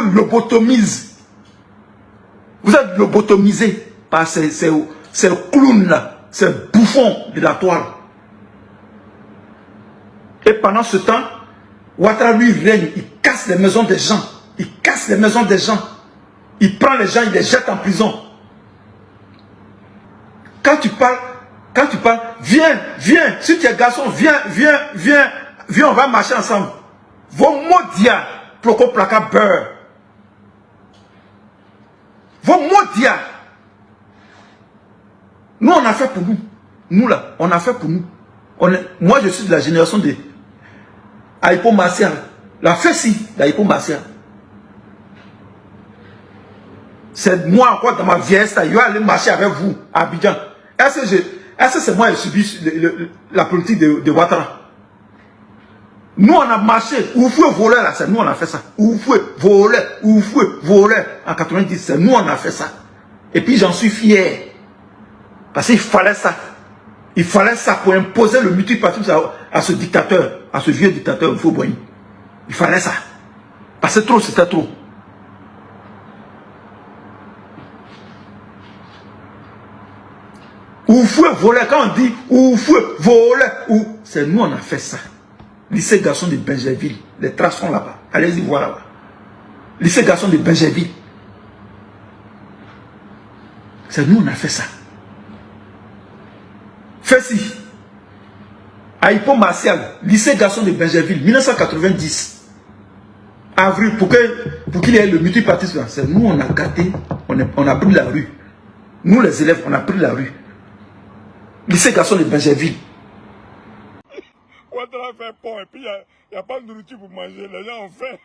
lobotomisent. Vous êtes lobotomisés par ces clowns-là, ces bouffons de la toile. Et pendant ce temps, Ouattara lui règne, il casse les maisons des gens. Il casse les maisons des gens. Il prend les gens, il les jette en prison. Quand tu parles, viens, si tu es garçon, viens, on va marcher ensemble. Vos mots proco placa beurre. Vos mots nous on a fait pour nous. Nous là, on a fait pour nous. Moi je suis de la génération de Aipo Martial. La Fessi d'Aipo Martial. C'est moi encore dans ma vieillesse, je vais aller marcher avec vous à Abidjan. Est-ce que c'est moi qui ai subi la politique de Ouattara? Nous on a marché, où vous voler là, c'est nous on a fait ça. Où vous voler en 90, c'est nous on a fait ça. Et puis j'en suis fier. Parce qu'il fallait ça. Il fallait ça pour imposer le multipartisme à ce dictateur, à ce vieux dictateur Fauboigny. Il fallait ça. Parce que trop, c'était trop. Où vous voler, quand on dit où vous voler, c'est nous on a fait ça. Lycée garçon de Benjerville, les traces sont là-bas. Allez-y voir là-bas. Lycée garçon de Benjerville. C'est nous on a fait ça. Fessi. Aipo Martial, lycée garçon de Benjerville, 1990. Avril, pour qu'il y ait le multipartisme, c'est nous on a gâté, on a pris la rue. Nous les élèves, on a pris la rue. Lycée garçon de Benjerville. Ouattara fait pont et puis il n'y a pas de nourriture pour manger, les gens ont faim.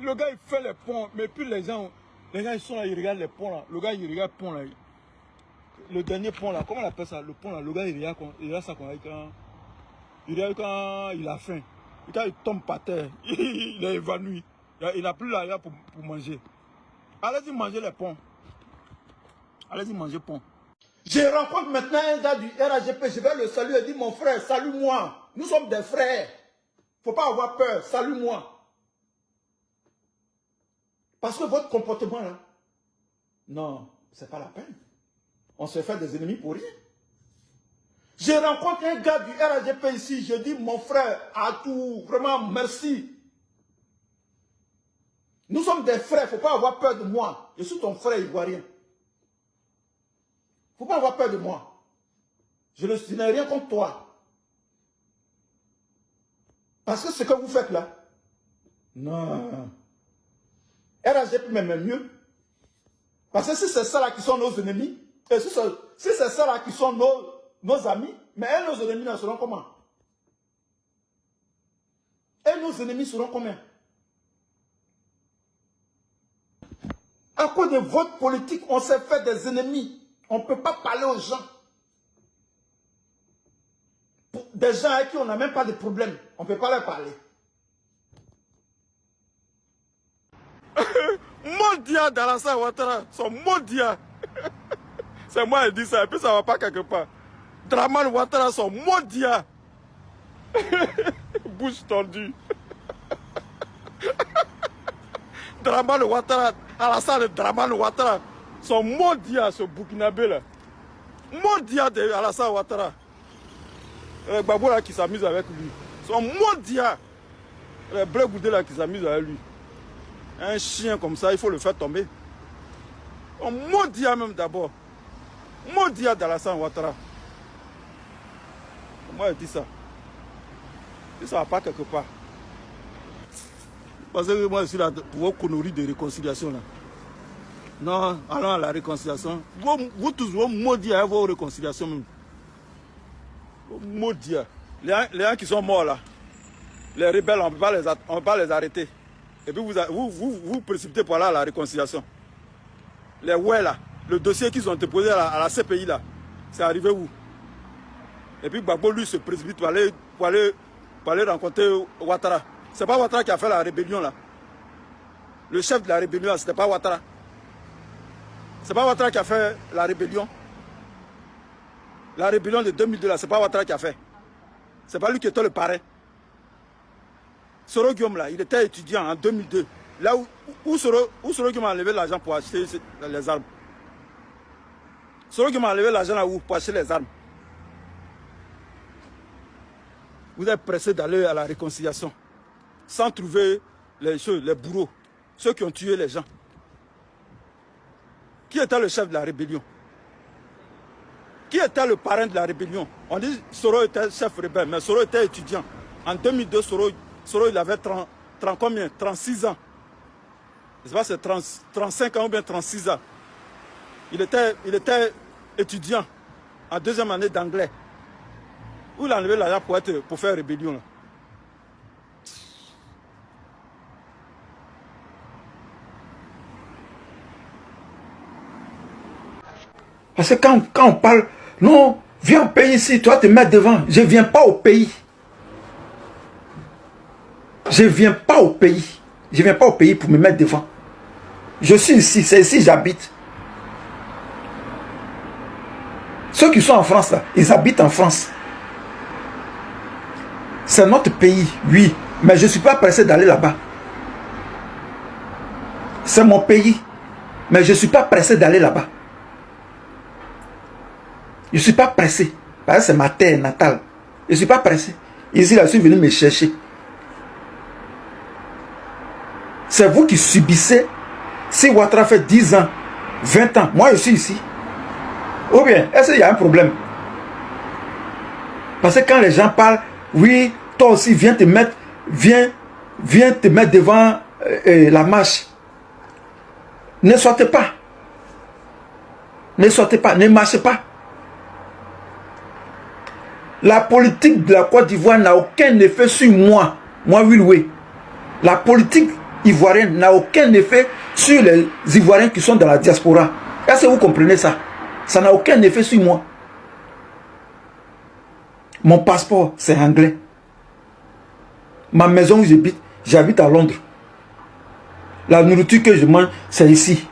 Le gars il fait les ponts, mais puis les gens ils sont là, ils regardent les ponts là. Le gars il regarde le pont là. Le dernier pont là, comment on appelle ça? Le pont là, le gars il regarde ça quand il a faim. Quand il tombe par terre, il est évanoui. Il n'a plus l'arrière pour manger. Allez-y manger les ponts. Allez-y manger pont. Je rencontre maintenant un gars du RAGP, je vais le saluer et dire mon frère, salue-moi. Nous sommes des frères. Il ne faut pas avoir peur, salue-moi. Parce que votre comportement là, non, ce n'est pas la peine. On se fait des ennemis pour rien. Je rencontre un gars du RAGP ici, je dis mon frère, à tout, vraiment merci. Nous sommes des frères, il ne faut pas avoir peur de moi. Je suis ton frère ivoirien. Il ne faut pas avoir peur de moi. Je n'ai rien contre toi. Parce que ce que vous faites là, non. RAGP même mieux. Parce que si c'est ça là qui sont nos ennemis, et si c'est ça là qui sont nos amis, mais nos ennemis là seront comment? Et nos ennemis seront combien? À cause de votre politique, on s'est fait des ennemis. On ne peut pas parler aux gens. Des gens avec qui on n'a même pas de problème. On ne peut pas leur parler. Mondia d'Alassane Ouattara, son Mondia. C'est moi qui dis ça, et puis ça ne va pas quelque part. Dramane Ouattara, son Mondia. Bouche tendue. Dramane Ouattara, Alassane Dramane Ouattara, son Mondia, ce Burkinabé là. Mondia de Alassane Ouattara. Babou là qui s'amuse avec lui. Son Mondia. Le Blé Goudé là qui s'amuse avec lui. Un chien comme ça, il faut le faire tomber. On Mondia même d'abord. Mondia d'Alassane Ouattara. Moi je dis ça. Et ça va pas quelque part. Parce que moi je suis là pour vos conneries de réconciliation là. Non, allons à la réconciliation. Vous tous, vous maudits à vos réconciliations même. Maudits. Les gens qui sont morts là, les rebelles, on ne peut pas les arrêter. Et puis vous précipitez pour aller à la réconciliation. Les ouais là, le dossier qu'ils ont déposé à la CPI là, c'est arrivé où? Et puis Gbagbo lui se précipite pour aller rencontrer Ouattara. C'est pas Ouattara qui a fait la rébellion là. Le chef de la rébellion, c'était pas Ouattara. C'est pas Ouattara qui a fait la rébellion. La rébellion de 2002 là, c'est pas Ouattara qui a fait. C'est pas lui qui était le parrain. Soro Guillaume là, il était étudiant en 2002. Là où Soro Guillaume a enlevé l'argent pour acheter les armes. Soro Guillaume a enlevé l'argent là où pour acheter les armes. Vous êtes pressé d'aller à la réconciliation sans trouver les bourreaux, ceux qui ont tué les gens. Qui était le chef de la rébellion? Qui était le parrain de la rébellion? On dit Soro était chef rebelle, mais Soro était étudiant. En 2002, Soro il avait 36 ans. Je ne sais pas si c'est 35 ans ou bien 36 ans. Il était étudiant en deuxième année d'anglais. Où il a enlevé l'argent pour faire rébellion là. Parce que quand on parle, non, viens au pays ici, toi te mettre devant. Je ne viens pas au pays. Je ne viens pas au pays. Je ne viens pas au pays pour me mettre devant. Je suis ici, c'est ici que j'habite. Ceux qui sont en France, là, ils habitent en France. C'est notre pays, oui. Mais je ne suis pas pressé d'aller là-bas. C'est mon pays. Mais je ne suis pas pressé d'aller là-bas. Je ne suis pas pressé. Parce que c'est ma terre natale. Je ne suis pas pressé. Ici, là, je suis venu me chercher. C'est vous qui subissez. Si Ouattara fait 10 ans, 20 ans, moi je suis ici. Ou bien, est-ce qu'il y a un problème? Parce que quand les gens parlent, oui, toi aussi, viens te mettre devant la marche. Ne sortez pas. Ne sortez pas, ne marchez pas. La politique de la Côte d'Ivoire n'a aucun effet sur moi. Moi, Willoué. La politique ivoirienne n'a aucun effet sur les Ivoiriens qui sont dans la diaspora. Est-ce que vous comprenez ça? Ça n'a aucun effet sur moi. Mon passeport, c'est anglais. Ma maison où j'habite à Londres. La nourriture que je mange, c'est ici.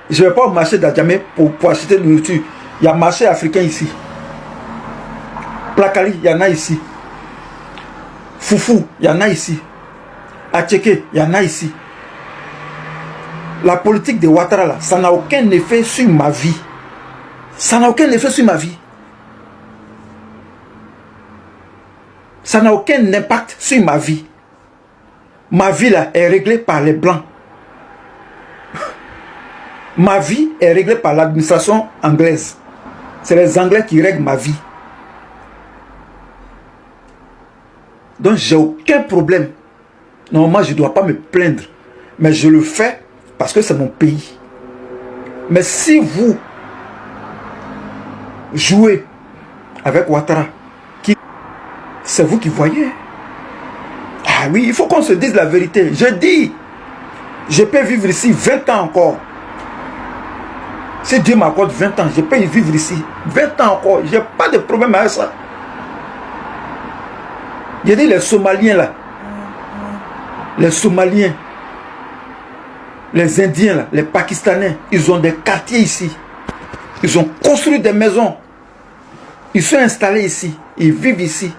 Je ne vais pas au marché d'Adjamé pour acheter de nourriture. Il y a marché africain ici. Plakali, il y en a ici. Foufou, il y en a ici. Atcheke, il y en a ici. La politique de Ouattara, là, ça n'a aucun effet sur ma vie. Ça n'a aucun effet sur ma vie. Ça n'a aucun impact sur ma vie. Ma vie, là, est réglée par les Blancs. Ma vie est réglée par l'administration anglaise. C'est les Anglais qui règlent ma vie. Donc, j'ai aucun problème. Normalement, je ne dois pas me plaindre. Mais je le fais parce que c'est mon pays. Mais si vous jouez avec Ouattara, c'est vous qui voyez. Ah oui, il faut qu'on se dise la vérité. Je dis, je peux vivre ici 20 ans encore. Si Dieu m'accorde 20 ans, je peux y vivre ici 20 ans encore. Je n'ai pas de problème avec ça. J'ai dit les Somaliens là. Les Somaliens. Les Indiens là. Les Pakistanais. Ils ont des quartiers ici. Ils ont construit des maisons. Ils sont installés ici. Ils vivent ici.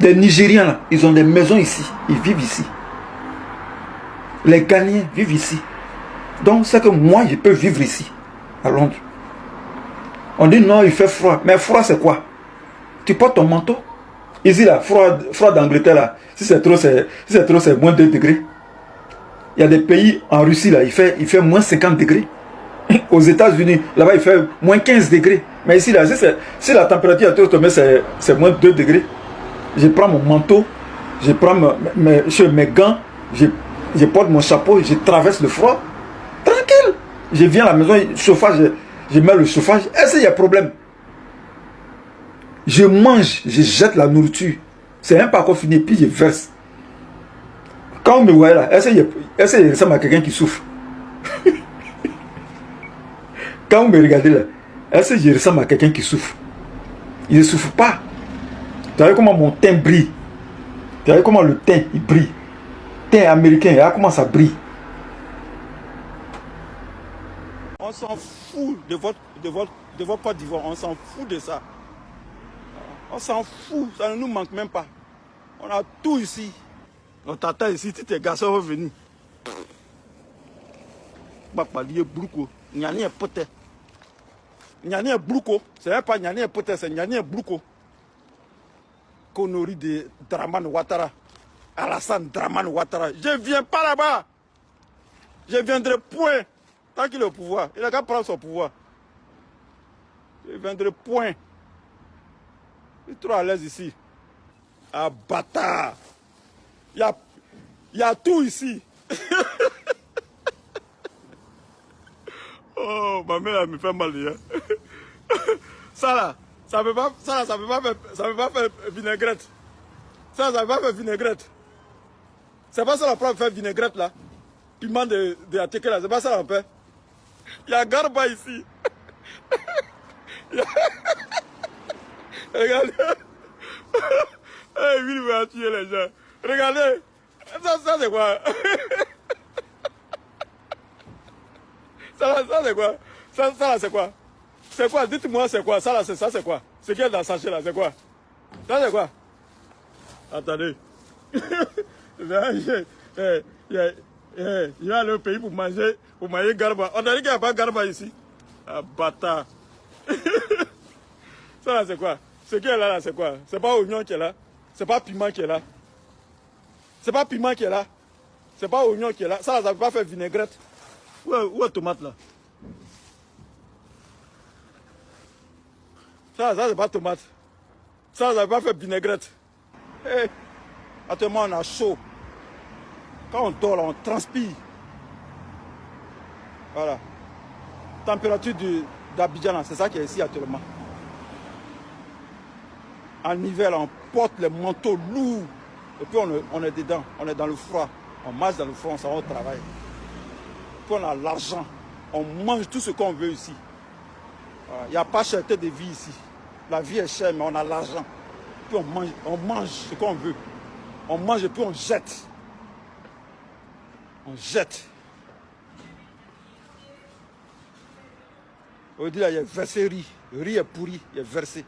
Les Nigériens là. Ils ont des maisons ici. Ils vivent ici. Les Ghanéens vivent ici. Donc c'est que moi je peux vivre ici. À Londres. On dit non, il fait froid. Mais froid c'est quoi? Tu portes ton manteau. Ici là, froid d'Angleterre là. Si c'est trop, c'est moins 2 degrés. Il y a des pays en Russie là, il fait moins 50 degrés. Aux États-Unis, là-bas il fait moins 15 degrés. Mais ici là, si la température est trop tombée, c'est moins 2 degrés. Je prends mon manteau, je prends mes gants, je porte mon chapeau, je traverse le froid. Tranquille. Je viens à la maison, chauffage, je mets le chauffage. Est-ce qu'il y a problème? Je mange, je jette la nourriture. C'est même pas encore fini, puis je verse. Quand on me voit là, est-ce qu'il ressemble à quelqu'un qui souffre? Quand vous me regardez là, est-ce que je ressemble à quelqu'un qui souffre? Il ne souffre pas. Tu vois comment mon teint brille? Tu vois comment le teint il brille? Teint américain, regarde comment ça brille. On s'en fout de votre Côte d'Ivoire, on s'en fout de ça. On s'en fout, ça ne nous manque même pas. On a tout ici. On t'attend ici, tous tes garçons vont venir. Bakpalier Brouko, Nyani est poté. Nyani est Brouko, c'est même pas Nyani est poté, c'est Nyani est Brouko. Konori de Dramane Ouattara. Alassane Dramane Ouattara. Je ne viens pas là-bas. Je viendrai point. Tant qu'il est au pouvoir. Il a qu'à prendre son pouvoir. Je viendrai point. Il est trop à l'aise ici. Ah, bâtard. Il y a tout ici. Oh, ma mère me fait mal. Hein. Ça là, ça ne peut pas faire vinaigrette. Ça ne peut pas faire vinaigrette. C'est pas ça la preuve de faire vinaigrette là. Piment de Ateke là, c'est pas ça la paix. Il y a Garba ici. Regardez. Lui, il va tuer les gens. Regardez. Ça c'est quoi? Ça c'est quoi? Ça là c'est quoi? C'est quoi? Dites-moi c'est quoi? Ça là c'est quoi? Ce qu'il y a dans le sachet là, c'est quoi? Ça c'est quoi? Attendez. Je vais aller au pays pour manger Garba. On a dit qu'il n'y a pas Garba ici. Ah, bâtard. Ça là c'est quoi? Ce qui est là, c'est quoi? C'est pas oignon qui est là. C'est pas piment qui est là. C'est pas piment qui est là. C'est pas oignon qui est là. Ça ne peut pas faire vinaigrette. Où est tomate là? Ça c'est pas tomate. Ça ne peut pas faire vinaigrette. Hey. Actuellement on a chaud. Quand on dort là, on transpire. Voilà. Température d'Abidjan, c'est ça qui est ici actuellement. En hiver, là, on porte les manteaux lourds. Et puis on est dedans, on est dans le froid. On marche dans le froid, on s'en va au travail. Puis on a l'argent. On mange tout ce qu'on veut ici. Il n'y a pas cherté de vie ici. La vie est chère, mais on a l'argent. Puis on mange ce qu'on veut. On mange et puis on jette. On jette. On dit là, il y a versé riz. Riz est pourri, il est versé.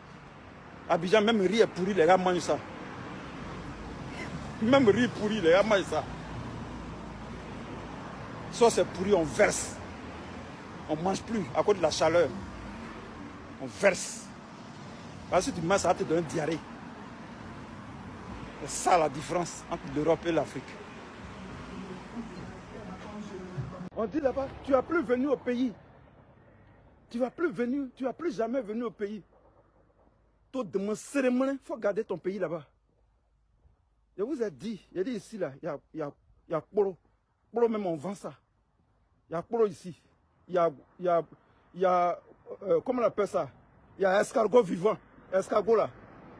Abidjan, même riz est pourri, les gars mangent ça. Même riz pourri, les gars mangent ça. Soit c'est pourri, on verse. On ne mange plus à cause de la chaleur. On verse. Parce que si tu manges, ça va te donner une diarrhée. C'est ça la différence entre l'Europe et l'Afrique. On dit là-bas, tu n'as plus venu au pays. Tu vas plus venir, tu vas plus jamais venir au pays. Toi, de mon cérémonie, il faut garder ton pays là-bas. Je vous ai dit, il y a dit ici, là, il y a Polo. Polo même, on vend ça. Il y a Polo ici. Il y a comment on appelle ça? Il y a escargot vivant. Escargot là.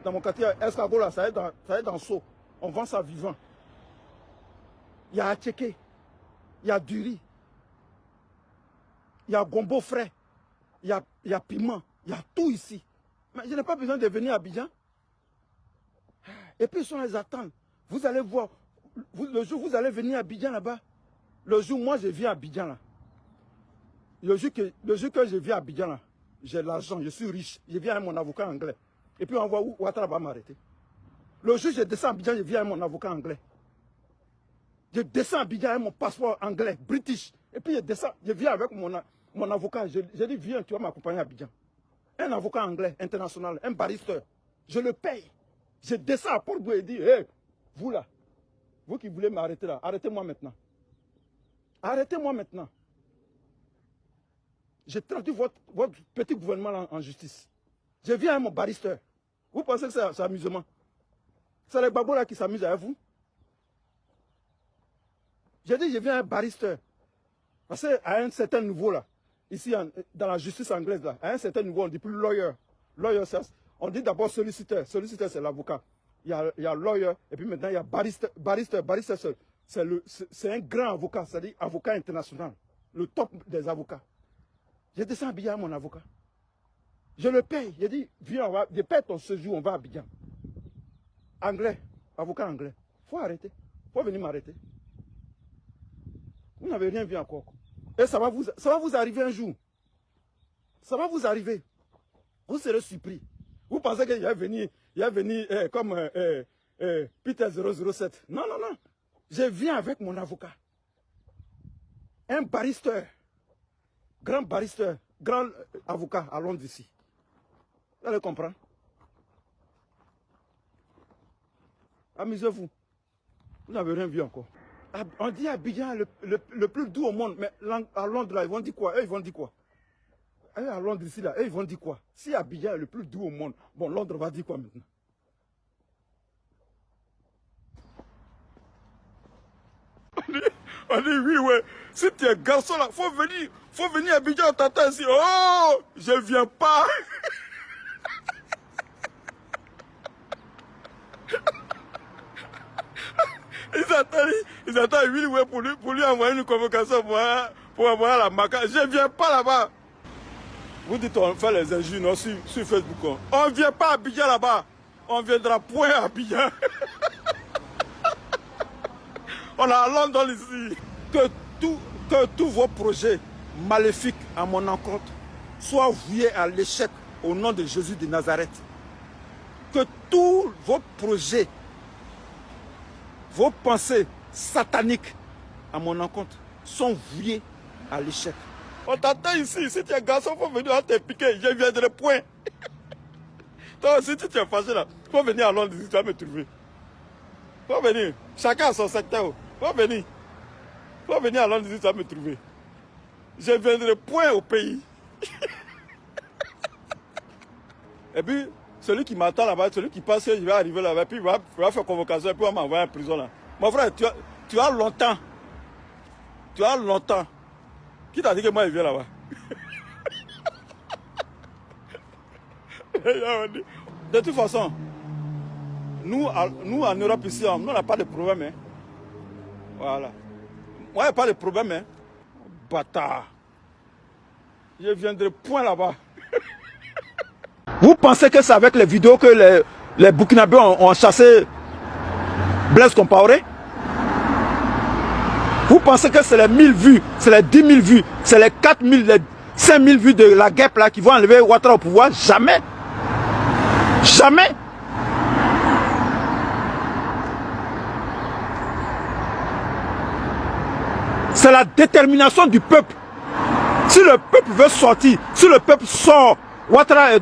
Dans mon quartier, escargot là, ça est dans le seau. On vend ça vivant. Il y a attiéké. Il y a du riz. Il y a gombo frais. Il y a piment. Il y a tout ici. Mais je n'ai pas besoin de venir à Abidjan. Et puis, ils sont les attendre. Vous allez voir. Le jour où vous allez venir à Abidjan là-bas, le jour où moi je viens à Abidjan là, le jour que je viens à Abidjan là, j'ai l'argent, je suis riche. Je viens avec mon avocat anglais. Et puis on voit où Ouattara va m'arrêter. Le jour où je descends à Abidjan, je viens avec mon avocat anglais. Je descends à Abidjan avec mon passeport anglais, british. Et puis je viens avec mon avocat. Je dis, viens, tu vas m'accompagner à Abidjan. Un avocat anglais, international, un barrister. Je le paye. Je descends à Port-Boué et dis, hé, vous là, vous qui voulez m'arrêter là, arrêtez-moi maintenant. Arrêtez-moi maintenant. J'ai traduit votre petit gouvernement en justice. Je viens avec mon barrister. Vous pensez que c'est amusement? C'est les babos là qui s'amusent avec vous? J'ai dit, je viens avec un barrister. Parce qu'à un certain niveau là, ici dans la justice anglaise là, à un certain niveau, on ne dit plus lawyer. Lawyer, on dit d'abord solliciteur. Solliciteur, c'est l'avocat. Il y a lawyer, et puis maintenant il y a barrister. Barrister, c'est un grand avocat, c'est-à-dire avocat international. Le top des avocats. J'ai descendu à Abidjan à mon avocat. Je le paye. J'ai dit, viens, je paye ton séjour, on va à Abidjan. Anglais, avocat anglais. Il faut arrêter. Il faut venir m'arrêter. Vous n'avez rien vu encore. Et ça va vous arriver un jour. Ça va vous arriver. Vous serez surpris. Vous pensez qu'il va venir comme Peter 007. Non, non, non. Je viens avec mon avocat. Un barrister. Grand barrister. Grand avocat à Londres ici. Vous allez comprendre. Amusez-vous. Vous n'avez rien vu encore. On dit Abidjan le plus doux au monde. Mais à Londres, là, ils vont dire quoi? Eux, ils vont dire quoi? À Londres, ici, là, eux, ils vont dire quoi? Si Abidjan est le plus doux au monde, bon, Londres va dire quoi maintenant? On dit oui, ouais. Si tu es garçon, là, faut venir à Abidjan, on t'attend ici. Oh, je viens pas. Ils attendent oui, ouais, pour lui envoyer une convocation pour avoir la maca. Je viens pas là-bas. Vous dites on fait les injures sur Facebook. On ne vient pas à Abidjan là-bas. On viendra point à Abidjan. On a Londres ici. Que tous vos projets maléfiques à mon encontre soient voués à l'échec au nom de Jésus de Nazareth. Que tous vos projets, vos pensées sataniques à mon encontre sont voués à l'échec. On t'attend ici. Si tu es garçon, il faut venir à te piquer. Je viendrai point. Toi aussi, si tu es fâché là, il faut venir à Londres, tu vas me trouver. Il faut venir. Chacun a son secteur. Il faut venir. Il faut venir à Londres, tu vas me trouver. Je viendrai point au pays. Et puis, celui qui m'attend là-bas, celui qui pense qu'il va arriver là-bas, puis il va faire convocation, et puis on va m'envoyer en prison là. Mon frère, tu as longtemps. Tu as longtemps. Qui t'a dit que moi je viens là-bas? De toute façon, nous en Europe ici, nous on n'a pas de problème. Hein. Voilà. Moi, il n'y a pas de problème. Hein. Bâtard. Je viendrai point là-bas. Vous pensez que c'est avec les vidéos que les Burkinabés ont chassé Blaise Compaoré? Vous pensez que c'est les 1000 vues, c'est les 10 000 vues, c'est les 4 000, 5000 vues de la guêpe là qui vont enlever Ouattara au pouvoir. Jamais. Jamais. C'est la détermination du peuple. Si le peuple veut sortir, si le peuple sort, Ouattara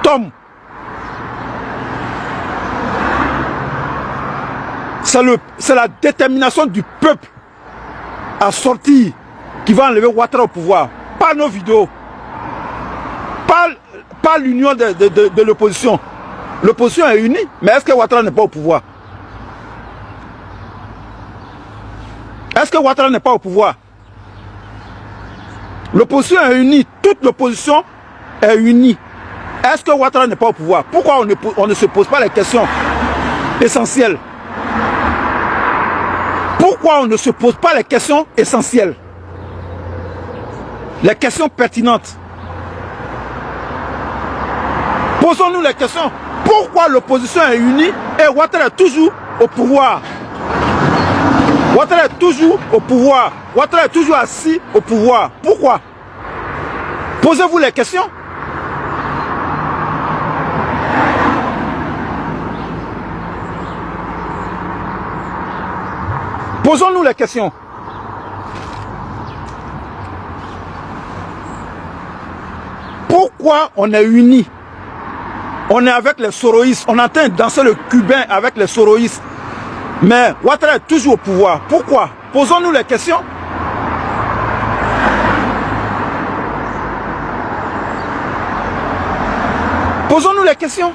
tombe. C'est la détermination du peuple à sortir qui va enlever Ouattara au pouvoir. Pas nos vidéos. Pas l'union de l'opposition. L'opposition est unie, mais est-ce que Ouattara n'est pas au pouvoir? Est-ce que Ouattara n'est pas au pouvoir? L'opposition est unie, toute l'opposition est unie. Est-ce que Ouattara n'est pas au pouvoir? Pourquoi on ne se pose pas les questions essentielles? Pourquoi on ne se pose pas les questions essentielles? Les questions pertinentes. Posons-nous les questions. Pourquoi l'opposition est unie et Ouattara est toujours au pouvoir? Ouattara est toujours au pouvoir. Ouattara est toujours assis au pouvoir. Pourquoi? Posez-vous les questions. Posons-nous les questions. Pourquoi on est unis? On est avec les soroïstes. On entend danser le cubain avec les soroïstes. Mais Ouattara est toujours au pouvoir. Pourquoi? Posons-nous les questions. Posons-nous les questions.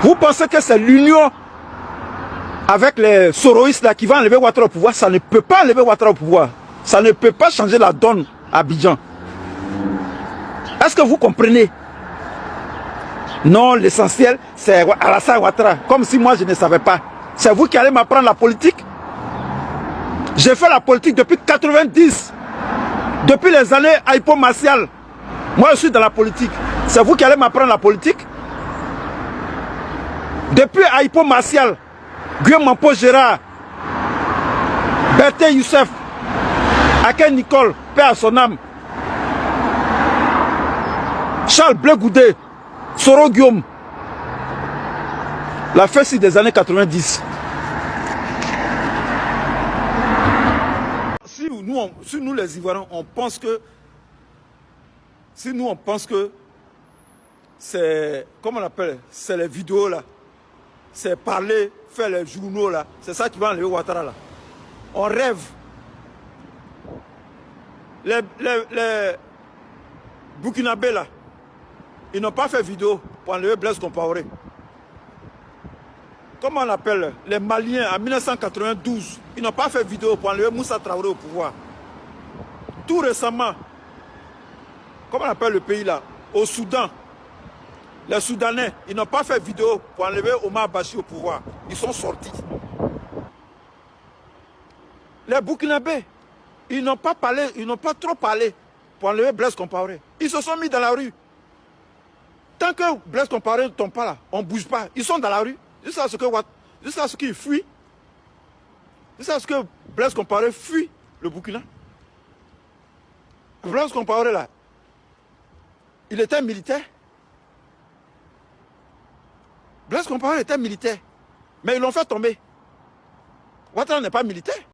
Vous pensez que c'est l'union avec les soroïstes là qui va enlever Ouattara au pouvoir? Ça ne peut pas enlever Ouattara au pouvoir. Ça ne peut pas changer la donne à Abidjan. Est-ce que vous comprenez? Non, l'essentiel, c'est Alassane Ouattara. Comme si moi, je ne savais pas. C'est vous qui allez m'apprendre la politique. J'ai fait la politique depuis 90. Depuis les années Aipo Martial. Moi, je suis dans la politique. C'est vous qui allez m'apprendre la politique. Depuis Aipo Martial, Guillaume Mampo Gérard, Berthe Youssef, Aken Nicole, paix à son âme, Charles Blé Goudé, Soro Guillaume, la fête des années 90. Si nous les Ivoiriens, on pense que, si nous on pense que c'est, comment on appelle, c'est les vidéos là, c'est parler, faire les journaux là, c'est ça qui va enlever Ouattara là. On rêve. Les Burkinabés là, ils n'ont pas fait vidéo pour enlever Blaise Compaoré. Comment on appelle les Maliens en 1992, ils n'ont pas fait vidéo pour enlever Moussa Traoré au pouvoir. Tout récemment, comment on appelle le pays là, au Soudan, les Soudanais, ils n'ont pas fait vidéo pour enlever Omar Bachi au pouvoir. Ils sont sortis. Les Burkinabés, ils n'ont pas parlé, ils n'ont pas trop parlé pour enlever Blaise Compaoré. Ils se sont mis dans la rue. Tant que Blaise Compaoré ne tombe pas là, on ne bouge pas. Ils sont dans la rue. Jusqu'à ce qu'ils fuient. Jusqu'à ce que Blaise Compaoré fuit le Burkina. Blaise Compaoré là, il était militaire. Blaise Compaoré était militaire. Mais ils l'ont fait tomber. Ouattara n'est pas militaire.